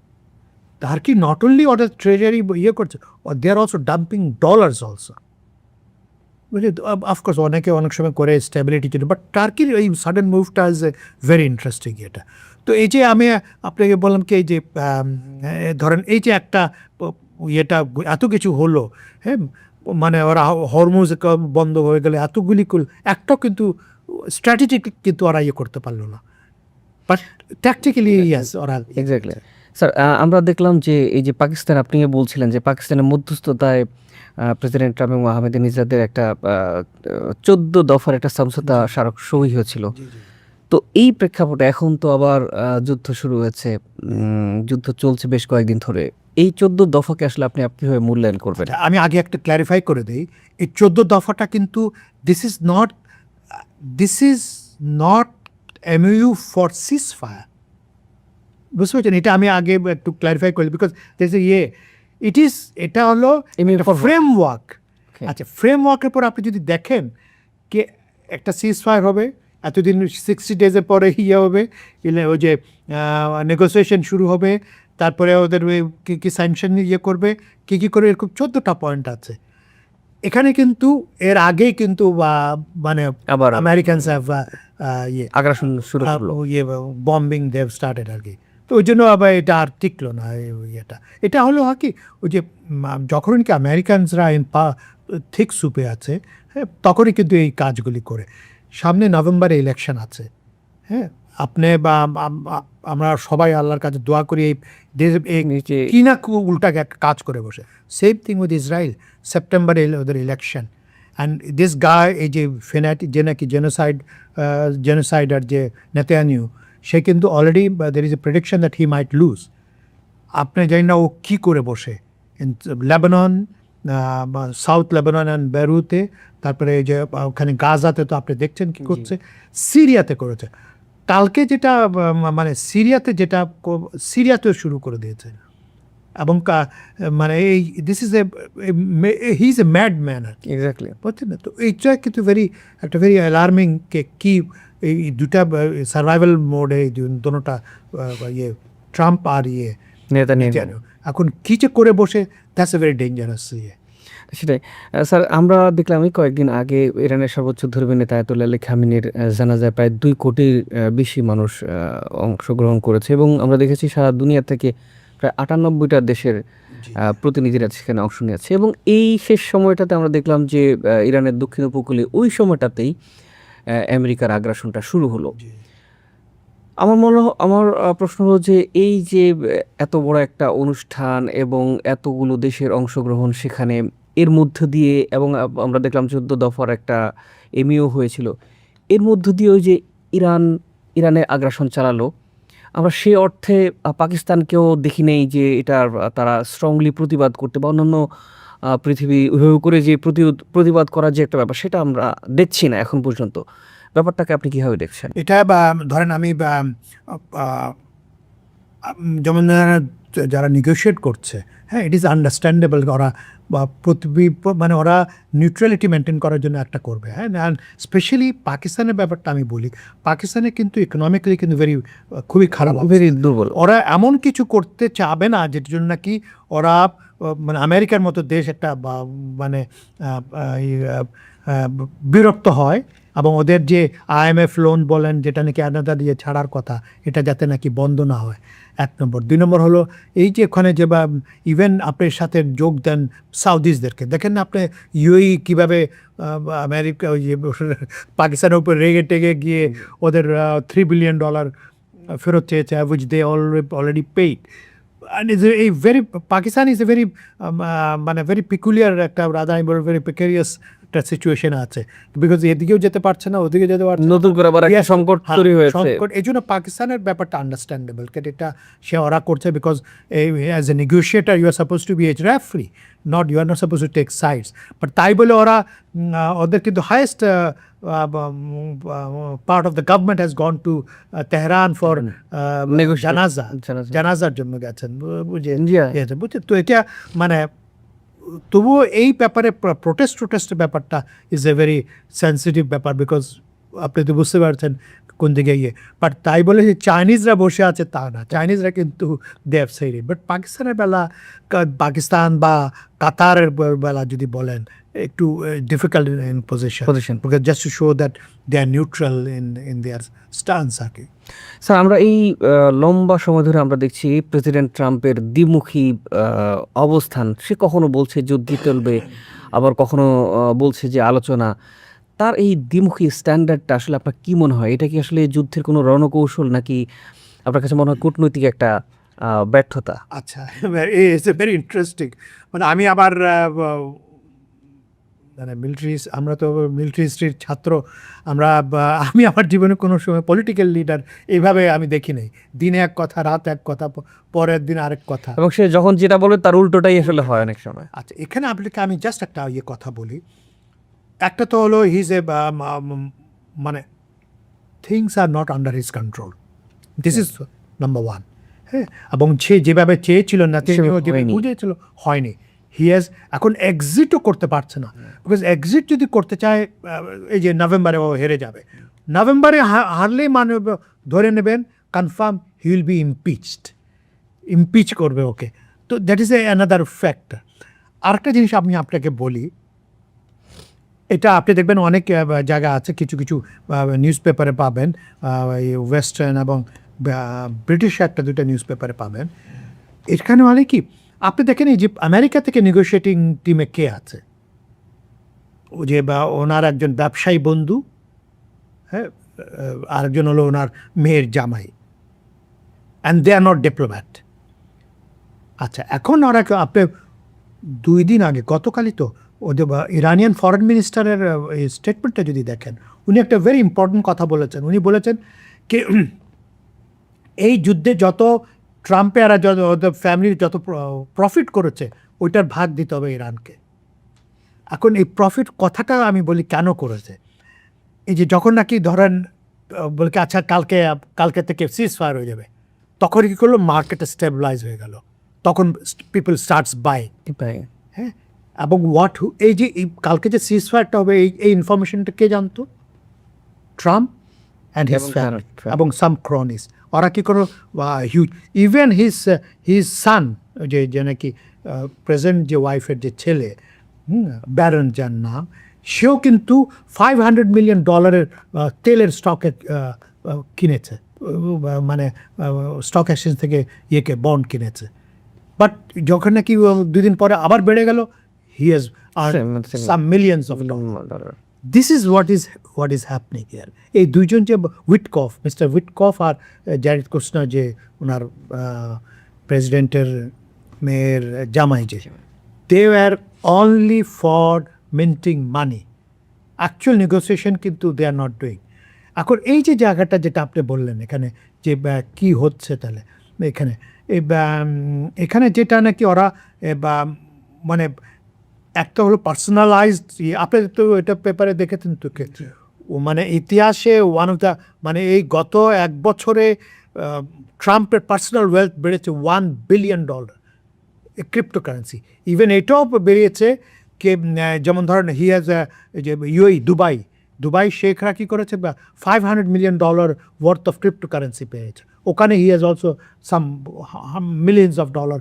Speaker 1: Turkey not only ওদের ট্রেজারি করছে, they are also dumping dollars also. বুঝলি, অফকোর্স অনেক সময় করে স্টেবিলিটির জন্য, বাট টার্কির এই সাডেন মুভটা ইজ ভেরি ইন্টারেস্টিং এটা। তো এই যে আমি আপনাকে বললাম কি, এই যে ধরেন এই যে একটা এত কিছু হলো, হ্যাঁ, মানে ওরা হরমুজ বন্ধ হয়ে গেলে এতগুলি একটাও কিন্তু স্ট্র্যাটেজিক কিন্তু ওরা করতে পারলো না, বাট ট্যাকটিক্যালি ইয়াস ওরা।
Speaker 2: এক্স্যাক্টলি স্যার, আমরা দেখলাম যে এই যে পাকিস্তান, আপনি বলছিলেন যে পাকিস্তানের মধ্যস্থতায় প্রেসিডেন্ট ট্রাম্প এবং আহমেদিনেজাদের একটা 14 দফার একটা সমঝোতা স্মারক সই হয়েছিল। তো এই প্রেক্ষাপটে এখন তো আবার যুদ্ধ শুরু হয়েছে, যুদ্ধ চলছে বেশ কয়েকদিন ধরে। এই 14 দফাকে আসলে আপনি কীভাবে মূল্যায়ন করবেন?
Speaker 1: আমি আগে একটা ক্ল্যারিফাই করে দিই, এই 14 দফাটা কিন্তু this is not MOU for seize fire. বুঝতে পারছেন? এটা আমি আগে একটু ক্ল্যারিফাই করি, বিকজ এটা হলো ফ্রেমওয়ার্ক। আচ্ছা, ফ্রেমওয়ার্কের পর আপনি যদি দেখেন কি একটা সিজ ফায়ার হবে, এতদিন 60 ডেজের পরে হবে, ওই যে নেগোসিয়েশন শুরু হবে, তারপরে ওদের কী স্যাংশন করবে, কী করবে, এরকম 14টা পয়েন্ট আছে এখানে। কিন্তু এর আগেই কিন্তু মানে আবার আমেরিকানস
Speaker 2: আগ্রাসন শুরু করলো,
Speaker 1: বম্বিং দেভ স্টার্টেড আর কি। তো ওই জন্য আবার এটা আর টিকলো না। এটা হলো কি, ওই যে যখন কি আমেরিকানসরা ঠিক সুপে আছে, হ্যাঁ, তখনই কিন্তু এই কাজগুলি করে। সামনে নভেম্বরে ইলেকশন আছে, হ্যাঁ, আপনি বা আমরা সবাই আল্লাহর কাছে দোয়া করি এই কি না উল্টা কাজ করে বসে। সেম থিং উইথ ইসরায়েল, সেপ্টেম্বরে ওদের ইলেকশন। অ্যান্ড দিস গায়, এই যে যে নাকি জেনোসাইডার যে নেতানিয়াহু, সে কিন্তু already there is a prediction that he might lose. আপনি জানি না ও কী করে বসে লেবানন, সাউথ লেবানন অ্যান্ড বেরুতে, তারপরে এই যে ওখানে গাজাতে তো আপনি দেখছেন কী করছে, সিরিয়াতে করেছে। কালকে যেটা মানে সিরিয়াতেও শুরু করে দিয়েছে। এবং মানে এই this is he is a mad man আর কি।
Speaker 2: এক্স্যাক্টলি,
Speaker 1: বুঝছেন না? তো এইটা কিন্তু একটা ভেরি অ্যালার্মিং কি এই দুটা সার্ভাইভাল মোডে দোনোটা ট্রাম্প আর নেতানিয়াহু এখন কী যে করে বসে, দ্যাটস এ ভেরি ডেঞ্জারাস
Speaker 2: সেটাই। স্যার, আমরা দেখলাম কয়েকদিন আগে ইরানের সর্বোচ্চ ধর্মীয় নেতা আয়াতুল্লাহ আলী খামেনির জানাজায় প্রায় 2 কোটির বেশি মানুষ অংশগ্রহণ করেছে, এবং আমরা দেখেছি সারা দুনিয়া থেকে প্রায় 98টা দেশের প্রতিনিধিরা সেখানে অংশ নিয়েছে। এবং এই শেষ সময়টাতে আমরা দেখলাম যে ইরানের দক্ষিণ উপকূলে ওই সময়টাতেই আমেরিকার আগ্রাসনটা শুরু হলো। আমার প্রশ্ন হলো যে এই যে এত বড় একটা অনুষ্ঠান এবং এতগুলো দেশের অংশগ্রহণ সেখানে, এর মধ্য দিয়ে, এবং আমরা দেখলাম 14 দফার একটা MOU হয়েছিল, এর মধ্য দিয়ে ওই যে ইরানে আগ্রাসন চালালো, আমরা সে অর্থে পাকিস্তানকেও দেখি নেই যে এটার তারা স্ট্রংলি প্রতিবাদ করতে বা অন্যান্য পৃথিবী উইভাবে করে যে প্রতিবাদ করার যে একটা ব্যাপার, সেটা আমরা দেখছি না এখন পর্যন্ত। ব্যাপারটাকে আপনি কীভাবে দেখছেন?
Speaker 1: এটা ধরেন আমি যেমন যারা নেগোশিয়েট করছে, হ্যাঁ, ইট ইজ আন্ডারস্ট্যান্ডেবল, ওরা মানে ওরা নিউট্রালিটি মেনটেন করার জন্য একটা করবে, হ্যাঁ। অ্যান্ড স্পেশালি পাকিস্তানের ব্যাপারটা আমি বলি, পাকিস্তানে কিন্তু ইকোনমিক্যালি কিন্তু খুবই খারাপ,
Speaker 2: ভেরি দুর্বল।
Speaker 1: ওরা এমন কিছু করতে চাবে না যেটার জন্য নাকি ওরা মানে আমেরিকার মতো দেশ একটা মানে বিরক্ত হয়, এবং ওদের যে IMF লোন বলেন যেটা নাকি আলাদা দিয়ে ছাড়ার কথা, এটা যাতে নাকি বন্ধ না হয়, 1 নম্বর। 2 নম্বর হলো এই যে ওখানে যে বা ইভেন আপনার সাথে যোগ দেন সাউদিজদেরকে, দেখেন না আপনি কীভাবে আমেরিকা ওই যে পাকিস্তানের উপর রেগে টেগে গিয়ে ওদের $3 বিলিয়ন ফেরত চেয়েছে, which they already paid. And is a very Pakistan is a very মানে ভেরি পিকুলিয়ার একটা রাদা ভেরি প্রিকারিয়াস একটা সিচুয়েশন আছে, বিকজ এদিকেও যেতে পারছে না, ওদিকে যেতে পারছে না,
Speaker 2: নতুন করে আবার একটা সংকট তৈরি হয়েছে।
Speaker 1: সংকট। এই জন্য পাকিস্তানের ব্যাপারটা আন্ডারস্ট্যান্ডেবল, এটা সে ওরা করছে, because as a negotiator you are suppose to be referee, not you are not suppose to take sides. But তাই বলে ওরা ওদের কিন্তু highest part of the government has gone to Tehran for জানাজার জন্য গেছেন, বুঝে তো এটা মানে তবুও এই ব্যাপারে প্রোটেস্টের ব্যাপারটা ইজ এ ভেরি সেন্সিটিভ ব্যাপার, বিকজ আপনি তো বুঝতে পারছেন কোন দিকে গিয়ে। বাট তাই বলে যে চাইনিজরা বসে আছে তা না, চাইনিজরা কিন্তু they have said it. But পাকিস্তানের বেলা, পাকিস্তান বা কাতারের বেলা যদি বলেন, একটু difficult in position, because just to show that they are neutral in their stance আর কি।
Speaker 2: স্যার, আমরা এই লম্বা সময় ধরে আমরা দেখছি প্রেসিডেন্ট ট্রাম্পের দ্বিমুখী অবস্থান। সে কখনো বলছে যুদ্ধ চলবে, আবার কখনো বলছে যে আলোচনা। তার এই দ্বিমুখী স্ট্যান্ডার্ডটা আসলে আপনার কি মনে হয়? এটা কি আসলে যুদ্ধের কোনো রণকৌশল, নাকি আপনার কাছে মনে হয় কূটনৈতিক একটা ব্যর্থতা?
Speaker 1: আচ্ছা, ইটস এ ভেরি ইন্টারেস্টিং। মানে আমি আবার মানে আমরা তো মিলিটারি হিস্ট্রির ছাত্র, আমি আমার জীবনে কোনো সময় পলিটিক্যাল লিডার এইভাবে আমি দেখি নাই। দিনে এক কথা, রাত এক কথা, পরের দিন আরেক কথা,
Speaker 2: এবং সে যখন যেটা বলে তার উল্টোটাই আসলে হয় অনেক সময়।
Speaker 1: আচ্ছা, এখানে আপনাকে আমি জাস্ট একটা কথা বলি। একটা তো হলো হিজ এ মানে things are not under his control, this is number 1। হ্যাঁ, এবং সে যেভাবে চেয়েছিল না, বুঝেছিল হয়নি। এখন এক্সিটও করতে পারছে না, বিকজ এক্সিট যদি করতে চায়, এই যে নভেম্বরে ও হেরে যাবে, নভেম্বরে হারলেই মানে ধরে নেবেন confirm he will be impeach করবে ওকে। তো দ্যাট ইজ অ্যানাদার ফ্যাক্টর। আরেকটা জিনিস আমি আপনাকে বলি, এটা আপনি দেখবেন অনেক জায়গা আছে, কিছু কিছু নিউজ পেপারে পাবেন, ওয়েস্টার্ন এবং ব্রিটিশ 1-2 নিউজ পেপারে পাবেন। এখানে মানে কি, আপনি দেখেন এই যে আমেরিকা থেকে নেগোশিয়েটিং টিমে কে আছে, ও যে বা ওনার একজন ব্যবসায়ী বন্ধু, হ্যাঁ, আরেকজন হলো ওনার মেয়ের জামাই, and they are not diplomat. আচ্ছা, এখন ওরা আপনি 2 দিন আগে, গতকালই তো ওদের ইরানিয়ান ফরেন মিনিস্টারের এই স্টেটমেন্টটা যদি দেখেন, উনি একটা ভেরি ইম্পর্টেন্ট কথা বলেছেন। উনি বলেছেন কি এই যুদ্ধে যত ট্রাম্পের আর ওদের ফ্যামিলির যত প্রফিট করেছে, ওইটার ভাগ দিতে হবে ইরানকে। এখন এই প্রফিট কথাটা আমি বলি কেন করেছে, এই যে যখন নাকি ধরেন বলে কি আচ্ছা কালকে থেকে সিজ ফায়ার হয়ে যাবে, তখন কী করলো, মার্কেটে স্টেবিলাইজ হয়ে গেল, তখন পিপল স্টার্টস বাই। হ্যাঁ, এবং এই যে কালকে যে সিজ ফায়ারটা হবে, এই ইনফরমেশনটা কে জানতো? ট্রাম্প অ্যান্ড হিজ ফ্যামিলি এবং সাম ক্রনিস। ওরা কী করো, হিউজ, ইভেন হিজ সান, যে নাকি প্রেজেন্ট যে ওয়াইফের যে ছেলে, ব্যারন যার নাম, সেও কিন্তু $500 মিলিয়ন তেলের স্টকে কিনেছে, মানে স্টক এক্সচেঞ্জ থেকে বন্ড কিনেছে। বাট যখন নাকি 2 দিন পরে আবার বেড়ে গেল, he has some millions of dollar. This is what is happening here. এই দুইজন যে মিস্টার উইটকফ আর জ্যারেড কুশনার, যে ওনার প্রেসিডেন্টের মেয়ের জামাই, যে they are only for minting money, actual negotiation কিন্তু দে আর নট ডুইং। এখন এই যে জায়গাটা যেটা আপনি বললেন এখানে, যে কি হচ্ছে তাহলে এখানে যেটা নাকি ওরা মানে একটা হলো পার্সোনালাইজড, আপনি তো এটা পেপারে দেখেছেন তো, মানে ইতিহাসে ওয়ান অফ দ্য, মানে এই গত 1 বছরে ট্রাম্পের পার্সোনাল ওয়েলথ বেড়েছে $1 বিলিয়ন, ক্রিপ্টোকারেন্সি। ইভেন এটাও বেরিয়েছে কে, যেমন ধরেন হি হ্যাজ যে দুবাই শেখরা কী করেছে, $500 মিলিয়ন ওয়ার্থ অফ ক্রিপ্টোকারেন্সি পেয়েছে। ওখানে he has also some millions of dollar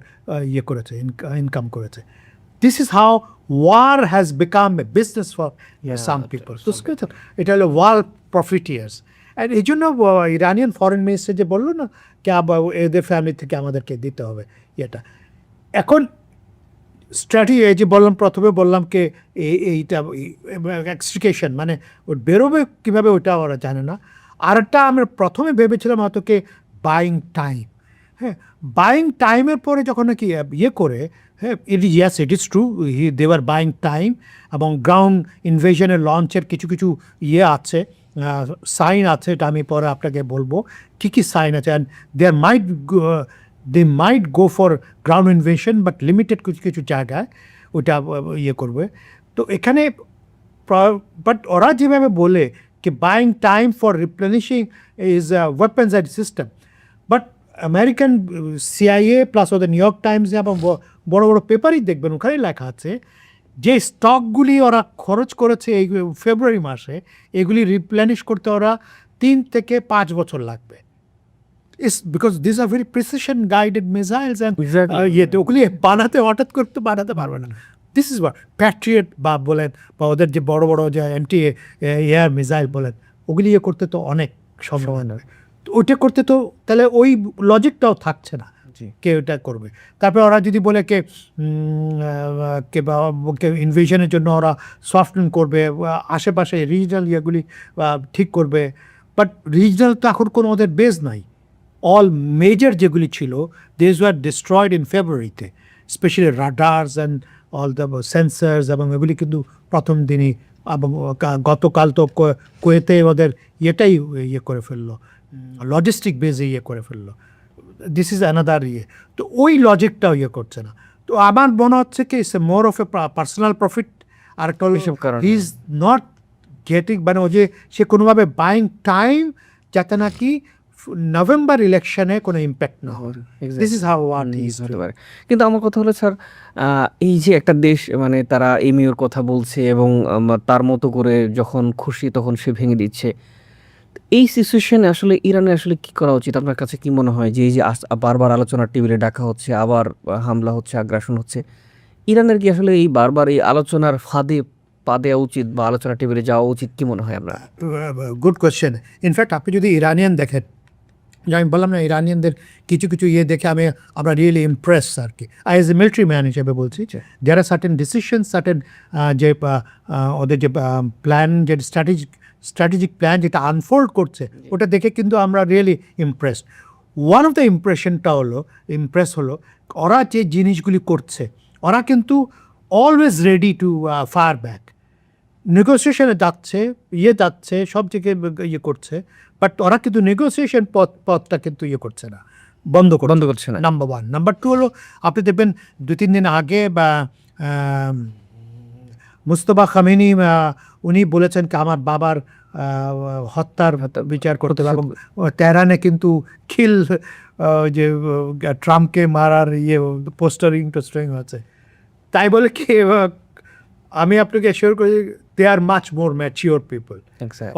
Speaker 1: ইয়ে করেছে, ইনকাম করেছে। This is how war has become a business for some people. এটা হলো ওয়ার্ল্ড প্রফিটিয়ার্স। অ্যান্ড এই জন্য ইরানিয়ান ফরেন মিনিস্টার যে বললো না কে এদের ফ্যামিলি থেকে আমাদেরকে দিতে হবে এটা। এখন স্ট্র্যাটেজি এই যে বললাম, প্রথমে বললাম কে এইটা এক্সট্রিকেশন মানে ওর বেরোবে কীভাবে ওটা ওরা জানে না। আরেকটা আমরা প্রথমে ভেবেছিলাম হয়তো কে বাইং টাইম। হ্যাঁ, বাইং টাইমের পরে যখন নাকি ইয়ে করে, হ্যাঁ yes it is true they are buying time, এবং গ্রাউন্ড ইনভেশনের লঞ্চের কিছু কিছু ইয়ে আছে, সাইন আছে, এটা আমি পরে আপনাকে বলবো কী কী সাইন আছে। And they might go for ground invasion, but limited কিছু কিছু জায়গায় ওটা ইয়ে করবে। তো এখানে বাট ওরা যেভাবে বলে কি buying time for replenishing is weapons and system, but American CIA plus ওদের নিউ ইয়র্ক টাইমসে এবং বড় বড় পেপারই দেখবেন ওখানেই লেখা আছে যে স্টকগুলি ওরা খরচ করেছে এই ফেব্রুয়ারি মাসে, এগুলি রিপ্লেনিশ করতে ওরা 3 থেকে 5 বছর লাগবে। Is because this are very precision guided missiles and ইয়েতে ওগুলি বানাতে হঠাৎ করতে বানাতে পারবে না। দিস ইজ ওয়াট প্যাট্রিয়ট বা বলেন বা ওদের যে বড় বড় যে এন্টি এয়ার মিসাইল বলেন, ওগুলি ইয়ে করতে তো অনেক সময় নেবে। তো ওইটা করতে তো তাহলে ওই লজিকটাও থাকছে না কে ওটা করবে। তারপরে ওরা যদি বলে কে ইনভেশনের জন্য ওরা সফটওয়্যার করবে, আশেপাশে রিজনাল ইয়েগুলি ঠিক করবে, বাট রিজনাল তো এখন কোনো ওদের বেস নাই। অল মেজর যেগুলি ছিল দিস ওয়ার ডিস্ট্রয়েড ইন ফেব্রুয়ারিতে, specially রাডার্স and all the sensors, এবং এগুলি কিন্তু প্রথম দিনই এবং গতকাল তো কুয়েতে ওদের ইয়েটাই ইয়ে করে ফেললো, লজিস্টিক বেজে ইয়ে করে ফেললো। দিস ইজ অ্যানাদার ইয়ে। তো ওই লজিকটাও ইয়ে করছে না। তো আমার মনে হচ্ছে কি it's a more of a personal profit. আর একটা হি ইজ নট গেটিং, মানে ও যে সে কোনোভাবে বাইং টাইম যাতে নাকি নভেম্বর ইলেকশনে কোনো ইম্প্যাক্ট না হয়। This is how what is হতে পারে।
Speaker 2: কিন্তু আমার কথা হলো স্যার, এই যে একটা দেশ মানে তারা এমইউর কথা বলছে এবং তার মতো করে যখন খুশি তখন সে ভেঙে দিচ্ছে, এই সিচুয়েশনে আসলে ইরানে আসলে কি করা উচিত? আপনার কাছে কি মনে হয় যে এই যে বারবার আলোচনার টেবিলে ডাকা হচ্ছে, আবার হামলা হচ্ছে, আগ্রাসন হচ্ছে, ইরানের কি আসলে এই বারবার এই আলোচনার ফাঁদে পা দেওয়া উচিত বা আলোচনার টেবিলে যাওয়া উচিত, কি মনে হয় আপনার?
Speaker 1: Good question. ইনফ্যাক্ট আপনি যদি ইরানিয়ান দেখেন, যে আমি বললাম না ইরানিয়ানদের কিছু কিছু ইয়ে দেখে আমরা রিয়েলি ইমপ্রেস আর কি। I as a military man হিসেবে বলছি, দেয়ার আর সার্টেন ডিসিশন, সার্টেন যে ওদের যে প্ল্যান, যে স্ট্র্যাটেজিক প্ল্যান যেটা আনফোল্ড করছে, ওটা দেখে কিন্তু আমরা really impressed. One of the impress হলো ওরা যে জিনিসগুলি করছে, ওরা কিন্তু always ready to fire back. নেগোসিয়েশনে যাচ্ছে সব জায়গায় ইয়ে করছে, বাট ওরা কিন্তু নেগোসিয়েশন পথটা কিন্তু ইয়ে করছে না, বন্ধ করছে না, নাম্বার 1। নাম্বার 2 হলো আপনি দেখবেন 2-3 দিন আগে বা মুস্তফা খামেনি উনি বলেছেন কি আমার বাবার হত্যার বিচার করতে হবে, এবং তেহরানে কিন্তু যে ট্রাম্পকে মারার ইয়ে পোস্টারিং আছে। তাই বলে কি আমি আপনাকে এশিওর করি they are much more mature people.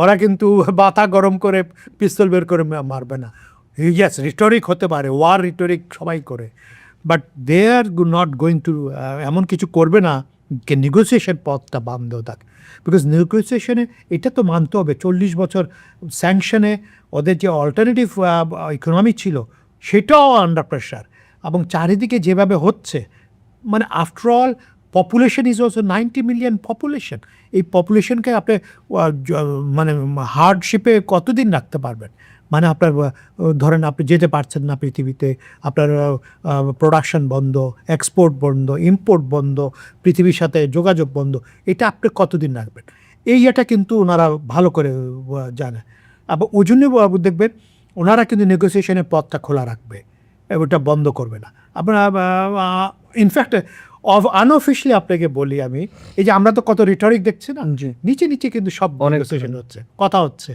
Speaker 1: ওরা কিন্তু মাথা গরম করে পিস্তল বের করে মারবে না। ইয়েস, রিটরিক হতে পারে, ওয়ার রিটরিক সবাই করে, but they are not going to এমন কিছু করবে না যে নেগোসিয়েশন পথটা বন্ধ থাকে। বিকজ নেগোসিয়েশনে এটা তো মানতে হবে 40 বছর স্যাংশনে ওদের যে অল্টারনেটিভ ইকোনমি ছিল সেটাও আন্ডার প্রেশার, এবং চারিদিকে যেভাবে হচ্ছে, মানে after all population is also 90 million population. এই পপুলেশনকে আপনি মানে হার্ডশিপে কতদিন রাখতে পারবেন? মানে আপনার ধরেন আপনি যেতে পারছেন না পৃথিবীতে, আপনার প্রোডাকশন বন্ধ, এক্সপোর্ট বন্ধ, ইম্পোর্ট বন্ধ, পৃথিবীর সাথে যোগাযোগ বন্ধ, এটা আপনি কতদিন রাখবেন? এটা কিন্তু ওনারা ভালো করে জানে, আবার ওই জন্য দেখবেন ওনারা কিন্তু নেগোসিয়েশনের পথটা খোলা রাখবে, ওটা বন্ধ করবে না। আপনার ইনফ্যাক্ট আনঅফিশিয়ালি আপনাকে বলি আমি, এই যে আমরা তো কত রিটরিক দেখছি না, নিচে নিচে কিন্তু সব নেগোসিয়েশন হচ্ছে, কথা হচ্ছে,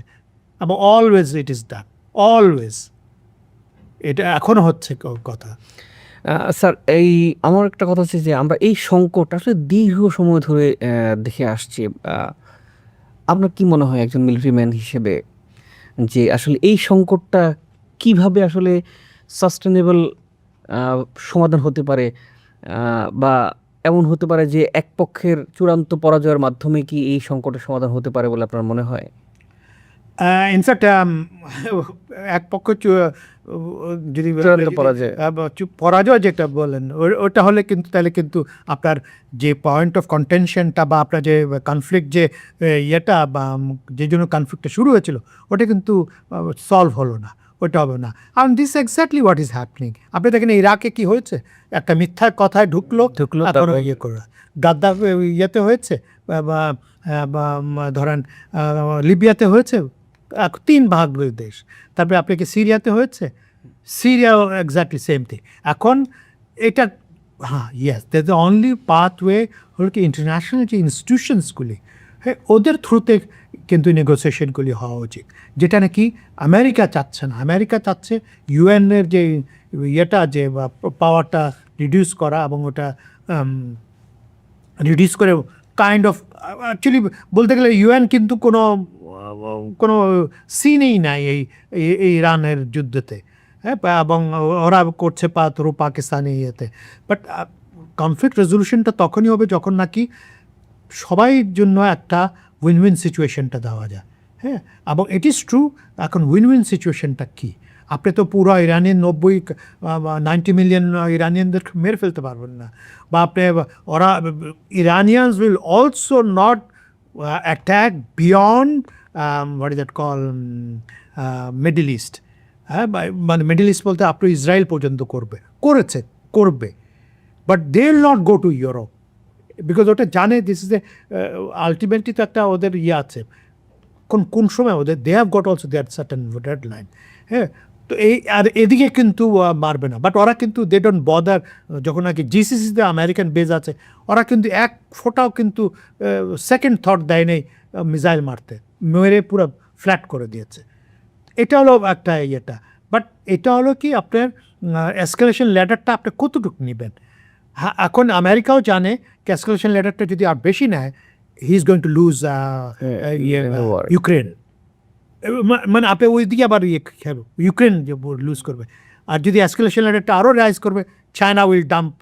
Speaker 1: এবং always it is done, always এটা এখনো হচ্ছে কথা।
Speaker 2: স্যার, এই আমার একটা কথা হচ্ছে যে আমরা এই সংকট আসলে দীর্ঘ সময় ধরে দেখে আসছি। আপনার কি মনে হয় একজন মিলিটারি ম্যান হিসেবে যে আসলে এই সংকটটা কিভাবে আসলে সাস্টেনেবল সমাধান হতে পারে, বা এমন হতে পারে যে এক পক্ষের চূড়ান্ত পরাজয়ের মাধ্যমে কি এই সংকটের সমাধান হতে পারে বলে আপনার মনে হয়?
Speaker 1: ইনফ্যাক্ট এক পক্ষ যদি
Speaker 2: চূড়ান্ত পরাজয়।
Speaker 1: পরাজয় যেটা বলেন ওটা হলে কিন্তু তাহলে কিন্তু আপনার যে পয়েন্ট অফ কন্টেনশনটা বা আপনার যে কনফ্লিক্ট যে ইয়েটা বা যে জন্য কনফ্লিক্টটা শুরু হয়েছিল ওটা কিন্তু সলভ হলো না, ওটা হবে না। আর this exactly what is happening. আপনি দেখেন ইরাকে কি হয়েছে, একটা মিথ্যা কথায় ঢুকলো, এখন
Speaker 2: তারপর
Speaker 1: ইয়ে করে গাদ্দাফি ইয়েতে হয়েছে, বা বা ধরেন লিবিয়াতে হয়েছে, 3 ভাগ দেশ। তারপরে আপনাকে সিরিয়াতে হয়েছে, সিরিয়াও এক্স্যাক্টলি সেম থিং। এখন এটা yes that the only pathway হলো কি ইন্টারন্যাশনাল যে ইনস্টিটিউশনসগুলি, হ্যাঁ ওদের থ্রুতে কিন্তু নেগোসিয়েশনগুলি হওয়া উচিত, যেটা নাকি আমেরিকা চাচ্ছে না। আমেরিকা চাচ্ছে ইউএনের যে ইয়েটা যে পাওয়ারটা রিডিউস করা এবং ওটা রিডিউস করে কাইন্ড অফ অ্যাকচুয়ালি বলতে গেলে ইউএন কিন্তু কোনো সিনেই নাই এই ইরানের যুদ্ধতে, হ্যাঁ, এবং ওরা করছে থ্রু পাকিস্তানি ইয়েতে। বাট কনফ্লিক্ট রেজলিউশনটা তখনই হবে যখন নাকি সবাই জন্য একটা উইন উইন সিচুয়েশনটা দেওয়া যায়, হ্যাঁ। এবং ইট ইজ ট্রু, এখন উইন উইন সিচুয়েশনটা কী? আপনি তো পুরো ইরানিয়ান 90 মিলিয়ন ইরানিয়ানদের মেরে ফেলতে পারবেন না, বা আপনি ওরা Iranians will also not attack beyond what is that call middle east, হ্যাঁ, মানে মিডল ইস্ট বলতে আপনি ইসরায়েল পর্যন্ত করবে, but they will not go to Europe, because ওটা জানে দিস ইজ এ আলটিমেটলি তো একটা ওদের ইয়ে আছে কোন সময় ওদের they have got also their certain deadline, হ্যাঁ। তো আর এদিকে কিন্তু মারবে না, বাট ওরা কিন্তু দে ডোন্ট বদার। যখন নাকি জিসিসিতে আমেরিকান বেজ আছে, ওরা কিন্তু এক ফোঁটাও কিন্তু সেকেন্ড থট দেয় নেই মিসাইল মারতে, মেরে পুরো ফ্ল্যাট করে দিয়েছে। এটা হলো একটা ইয়েটা। বাট এটা হলো কি আপনার এসকেলেশন ল্যাডারটা আপনি কতটুকু নেবেন। হ্যাঁ, এখন আমেরিকাও জানে কি এসকেলেশন ল্যাডারটা যদি আর বেশি নেয়, he is going to lose Ukraine. মানে আপনি ওই দিকে আবার ইউক্রেন যে লুজ করবে। আর যদি এসকেলেশন লেভেলটা আরও রাইজ করবে, China will dump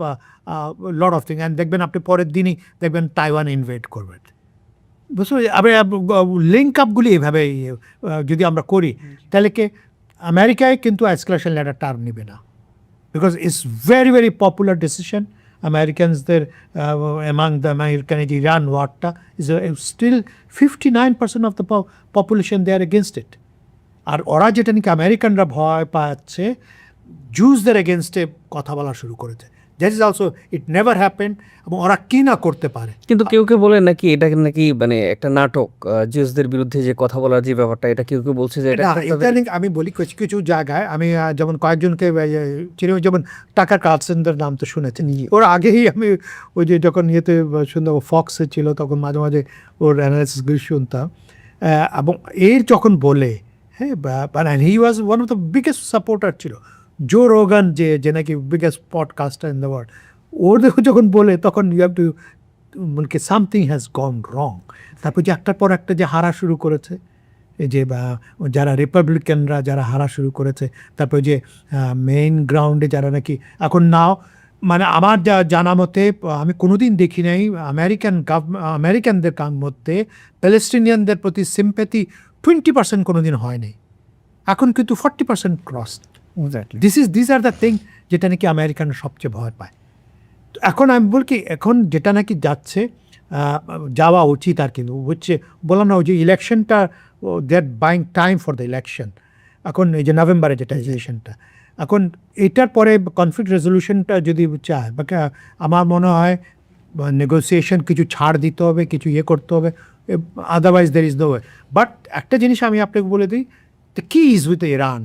Speaker 1: lot of thing, and দেখবেন আপনি পরের দিনই দেখবেন তাইওয়ান ইনভেড করবেন। বুঝতে আপনি লিঙ্ক আপগুলি এভাবে যদি আমরা করি, তাহলে কি আমেরিকায় কিন্তু এসকেলেশন লেটারটা আর নেবে না, because it's very very popular decision আমেরিকানসদের অ্যামাং দ্য আমেরিকান এই যে ইরান ওয়ারটা is still 59% of the population they are against it. আর ওরা যেটা নাকি আমেরিকানরা ভয় পাচ্ছে, জুসদের এগেনস্টে কথা বলা শুরু করেছে। That is also it never happen, এবং ওরা কি না করতে পারে।
Speaker 2: কিন্তু কেউ কেউ বলে নাকি এটা নাকি মানে একটা নাটক, জিউসদের বিরুদ্ধে যে কথা বলার যে ব্যাপারটা, এটা কেউ কেউ বলছে যে এটা
Speaker 1: আমি বলি কিছু কিছু জায়গায় আমি যেমন কয়েকজনকে চিনি, যেমন টাকার কার্লসেনদের নাম তো শুনেছেন। ওর আগেই আমি ওই যে যখন ইয়েতে শুনতাম, ফক্সে ছিল, তখন মাঝে মাঝে ওর অ্যানালিসিসগুলি শুনতাম। এবং এর যখন বলে, হ্যাঁ, he was one of the biggest supporter ছিল জো রোগান, যে নাকি biggest podcaster in the world. ওর দেখো যখন বলে, তখন ইউ হ্যাভ টু মানে সামথিং হ্যাজ গন রং। তারপর যে একটার পর একটা যে হারা শুরু করেছে, এই যে যারা রিপাবলিকানরা যারা হারা শুরু করেছে, তারপর যে মেইন গ্রাউন্ডে যারা নাকি এখন নাও, মানে আমার যা জানা মতে আমি কোনোদিন দেখি নাই আমেরিকানদের মধ্যে প্যালেস্টিনিয়ানদের প্রতি সিম্প্যাথি 20% কোনোদিন হয়নি। এখন কিন্তু 40% cross. This are the thing যেটা নাকি আমেরিকান সবচেয়ে ভয় পায়। এখন আমি বলি কি, এখন যেটা নাকি যাচ্ছে যাওয়া উচিত আর কিন্তু হচ্ছে বললাম না, ওই যে ইলেকশনটা that buying time for the election. এখন এই যে নভেম্বরে যেটা ইলেকশনটা, এখন এটার পরে কনফ্লিক্ট রেজলিউশনটা যদি চায়, বা আমার মনে হয় নেগোসিয়েশন কিছু ছাড় দিতে হবে, কিছু ইয়ে করতে হবে, otherwise there is no way. But একটা জিনিস আমি আপনাকে বলে দিই, the key is with Iran,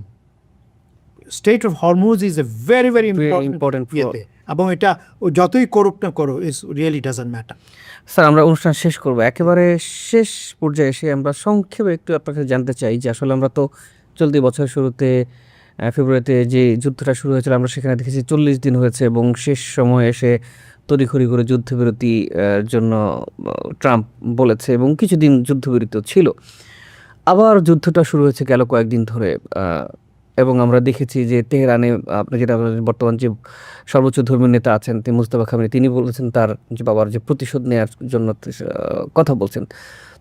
Speaker 1: strait of Hormuz is a very very important ইয়েতে, এবং এটা যতই করুক না করো, it's really doesn't matter.
Speaker 2: Sir, আমরা অনুষ্ঠান শেষ করব, একেবারে শেষ পর্যায়ে এসে আমরা সংক্ষেপে একটু আপনাকে জানতে চাই যে আসলে আমরা তো চলতি বছরের শুরুতে ফেব্রুয়ারিতে যে যুদ্ধটা শুরু হয়েছিল, আমরা সেখানে দেখেছি 40 দিন হয়েছে, এবং শেষ সময় এসে তড়িঘড়ি করে যুদ্ধবিরতি জন্য ট্রাম্প বলেছে, এবং কিছুদিন যুদ্ধবিরতি ছিল। আবার যুদ্ধটা শুরু হয়েছে গেল কয়েকদিন ধরে, এবং আমরা দেখেছি যে তেহরানে আপনি যেটা বলেন, বর্তমান যে সর্বোচ্চ ধর্মীয় নেতা আছেন তিনি মুস্তাফা খামেনি, তিনি বলেছেন তার যে বাবার যে প্রতিশোধ নেওয়ার জন্য কথা বলছেন।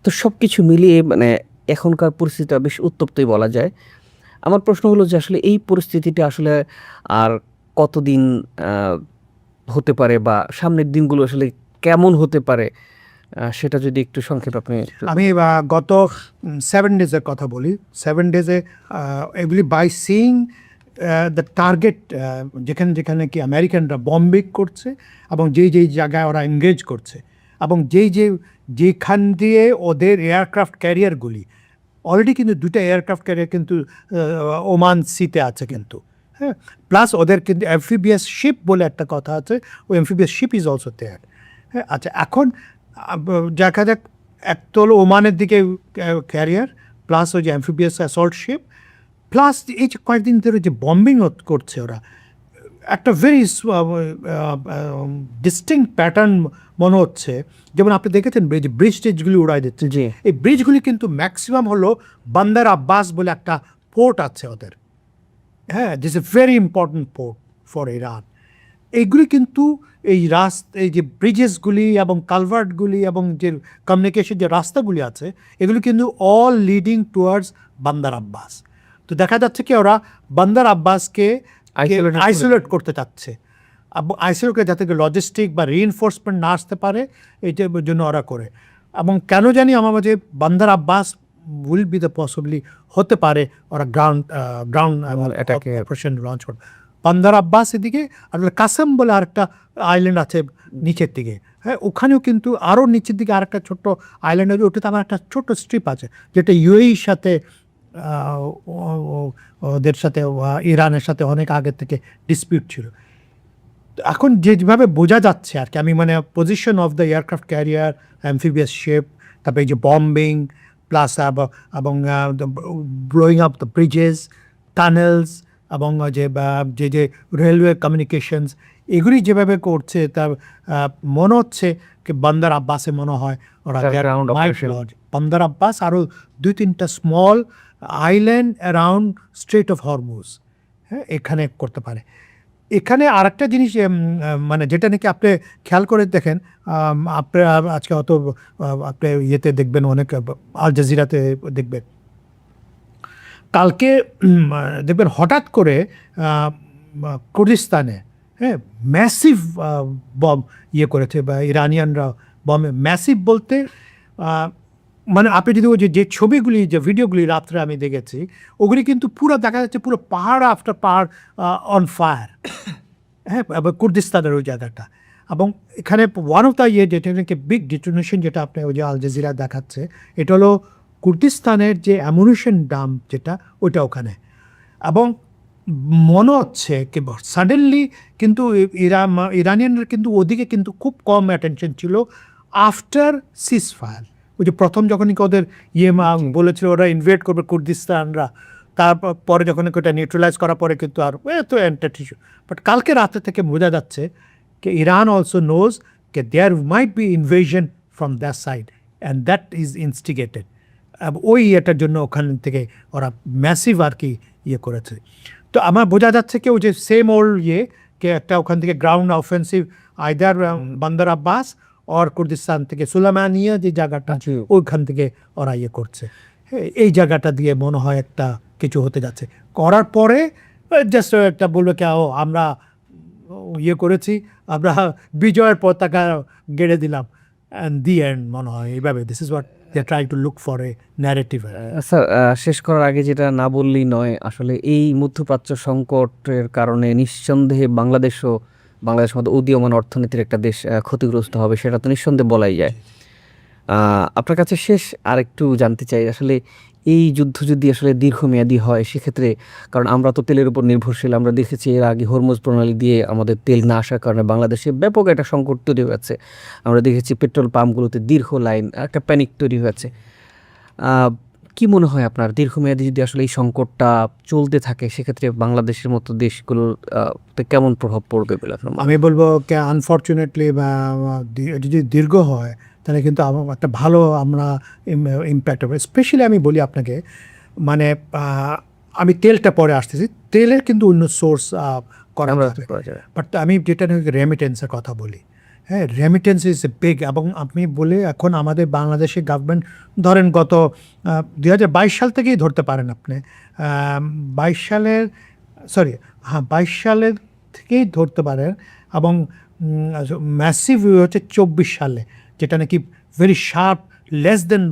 Speaker 2: তো সব কিছু মিলিয়ে মানে এখনকার পরিস্থিতিটা বেশ উত্তপ্তই বলা যায়। আমার প্রশ্ন হলো যে আসলে এই পরিস্থিতিটা আসলে আর কতদিন হতে পারে, বা সামনের দিনগুলো আসলে কেমন হতে পারে, সেটা যদি একটু সংক্ষেপে আপনি
Speaker 1: আমি গত 7 ডেজের কথা বলি। 7 ডেজে এগুলি বাই সিইং দ্য টার্গেট, যেখানে যেখানে কি আমেরিকানরা বম্বিং করছে এবং যেই জায়গায় ওরা এনগেজ করছে, এবং যেখান দিয়ে ওদের এয়ারক্রাফট ক্যারিয়ারগুলি অলরেডি কিন্তু 2টা এয়ারক্রাফট ক্যারিয়ার কিন্তু ওমান সিতে আছে কিন্তু, হ্যাঁ, প্লাস ওদের কিন্তু অ্যামফিবিয়াস শিপ বলে একটা কথা আছে, ওই amphibious ship is also there. হ্যাঁ, আচ্ছা, এখন দেখা যাক, এক তো হলো ওমানের দিকে ক্যারিয়ার, প্লাস ওই যে অ্যামফিবিয়াস অ্যাসল্ট শিপ, প্লাস এই যে কয়েকদিন ধরে যে বম্বিং করছে ওরা, একটা ভেরি ডিস্টিংক্ট প্যাটার্ন মনে হচ্ছে। যেমন আপনি দেখেছেন ব্রিজ টেজগুলি উড়াই দিচ্ছে,
Speaker 2: জি
Speaker 1: এই ব্রিজগুলি কিন্তু ম্যাক্সিমাম হলো বান্দার আব্বাস বলে একটা পোর্ট আছে ওদের, হ্যাঁ, this a very important port for Iran. এইগুলি কিন্তু এই যে ব্রিজেসগুলি এবং কালভার্টগুলি এবং যে কমিউনিকেশন যে রাস্তাগুলি আছে, এগুলি কিন্তু অল লিডিং টুয়ার্ডস বান্দার আব্বাস। তো দেখা যাচ্ছে কি ওরা বান্দার আব্বাসকে আইসোলেট করতে চাচ্ছে, আইসোলেট করে যাতে লজিস্টিক বা রিইনফোর্সমেন্ট না আসতে পারে, এইটার জন্য ওরা করে। এবং কেন জানি আমার মাঝে বান্দার Abbas will be the possibly হতে পারে ওরা গ্রাউন্ড অপারেশন লঞ্চ করবে বান্দার আব্বাস এদিকে। আর কাসেম বলে আরেকটা আইল্যান্ড আছে নিচের দিকে, হ্যাঁ, ওখানেও কিন্তু আরও নিচের দিকে আরেকটা ছোট্ট আইল্যান্ড আছে, ওটাতে আমার একটা ছোট্ট স্ট্রিপ আছে যেটা ইউএইর সাথে ওদের সাথে ইরানের সাথে অনেক আগের থেকে ডিসপিউট ছিল। এখন যেভাবে বোঝা যাচ্ছে আর কি, আমি মানে position of the aircraft carrier, amphibious ship, তারপরে এই যে বম্বিং প্লাস এবং blowing up the bridges, tunnels, এবং যে রেলওয়ে কমিউনিকেশনস, এগুলি যেভাবে করছে তার মনে হচ্ছে কি বান্দার আব্বাসে মনে হয় ওরা বান্দার আব্বাস আরও 2-3টা small island around strait of Hormuz, হ্যাঁ, এখানে করতে পারে। এখানে আরেকটা জিনিস মানে যেটা নাকি আপনি খেয়াল করে দেখেন, আপনি আজকে হয়তো আপনি ইয়েতে দেখবেন, অনেক আল জাজিরাতে দেখবেন, কালকে দেখবেন হঠাৎ করে কুর্দিস্তানে, হ্যাঁ, ম্যাসিভ বম করেছে, বা ইরানিয়ানরা বমে ম্যাসিভ বলতে মানে আপনি যদি ওই যে ছবিগুলি যে ভিডিওগুলি রাত্রে আমি দেখেছি, ওগুলি কিন্তু পুরো দেখা যাচ্ছে পুরো পাহাড় আফটার পাহাড় অন ফায়ার, হ্যাঁ, কুর্দিস্তানের ওই জায়গাটা। এবং এখানে ওয়ান অফ দ্য যেটা নাকি বিগ ডিটোনেশন, যেটা আপনি ওই যে আল জাজিরা দেখাচ্ছে, এটা হলো কুর্দিস্তানের যে অ্যামুনিশন ডাম যেটা, ওইটা ওখানে। এবং মনে হচ্ছে কি সাডেনলি কিন্তু ইরানিয়ানরা কিন্তু ওদিকে কিন্তু খুব কম অ্যাটেনশন ছিল আফটার সিজ ফায়ার। ওই যে প্রথম যখন ওদের বলেছিল ওরা ইনভেট করবে কুর্দিস্তানরা, তারপরে যখন ওটা নিউট্রালাইজ করার পরে কিন্তু আর তো অ্যান্টাটিস্যু। বাট কালকে রাতে থেকে বোঝা যাচ্ছে যে ইরান অলসো নোজ কে there might be invasion from that side, and that is instigated. ওই ইয়েটার জন্য ওখান থেকে ওরা ম্যাসিভ আর কি করেছে। তো আমার বোঝা যাচ্ছে কি ওই যে সেম ওল্ড কে একটা ওখান থেকে গ্রাউন্ড অফেন্সিভ আইদার বান্দার আব্বাস অর কুর্দিস্তান থেকে সুলাইমানিয়া যে জায়গাটা, ওইখান থেকে ওরা করছে। এই জায়গাটা দিয়ে মনে হয় একটা কিছু হতে যাচ্ছে। করার পরে জাস্ট একটা বলবে কে আমরা করেছি, আমরা বিজয়ের পতাকা গেড়ে দিলাম, অ্যান্ড দি এন্ড মনে হয় এইভাবে। This is what they try to look for a narrative.
Speaker 2: Sir, শেষ করার আগে যেটা না বললেই নয়, আসলে এই মধ্যপ্রাচ্য সংকটের কারণে নিঃসন্দেহে বাংলাদেশের মতো উদীয়মান অর্থনীতির একটা দেশ ক্ষতিগ্রস্ত হবে, সেটা তো নিঃসন্দেহে বলাই যায়। আপনার কাছে শেষ আরেকটু জানতে চাই, আসলে এই যুদ্ধ যদি আসলে দীর্ঘমেয়াদী হয় সেক্ষেত্রে, কারণ আমরা তো তেলের উপর নির্ভরশীল, আমরা দেখেছি এর আগে হরমুজ প্রণালী দিয়ে আমাদের তেল না আসার কারণে বাংলাদেশে ব্যাপক একটা সংকট তৈরি হয়েছে। আমরা দেখেছি পেট্রোল পাম্পগুলোতে দীর্ঘ লাইন, একটা প্যানিক তৈরি হয়েছে। কি মনে হয় আপনার, দীর্ঘমেয়াদী যদি আসলে এই সংকটটা চলতে থাকে সেক্ষেত্রে বাংলাদেশের মতো দেশগুলোতে কেমন প্রভাব পড়বে বলে আপনার?
Speaker 1: আমি বলবো আনফর্চুনেটলি যদি দীর্ঘ হয় তাহলে কিন্তু একটা ভালো আমরা ইম্প্যাক্ট হবে। স্পেশালি আমি বলি আপনাকে, মানে আমি তেলটা পরে আসতেছি, তেলের কিন্তু অন্য সোর্স করা
Speaker 2: আমরা
Speaker 1: যাবে।
Speaker 2: করা যাবে।
Speaker 1: বাট আমি যেটা রেমিটেন্সের কথা বলি, হ্যাঁ, রেমিটেন্স ইজ এ বিগ। এবং আপনি বলে এখন আমাদের বাংলাদেশের গভর্নমেন্ট ধরেন গত 2022 সাল থেকেই ধরতে পারেন আপনি, 22 সালের, সরি, হ্যাঁ 22 সালের থেকেই ধরতে পারেন, এবং ম্যাসিভ হচ্ছে 24 সালে, যেটা নাকি ভেরি শার্প, লেস দেন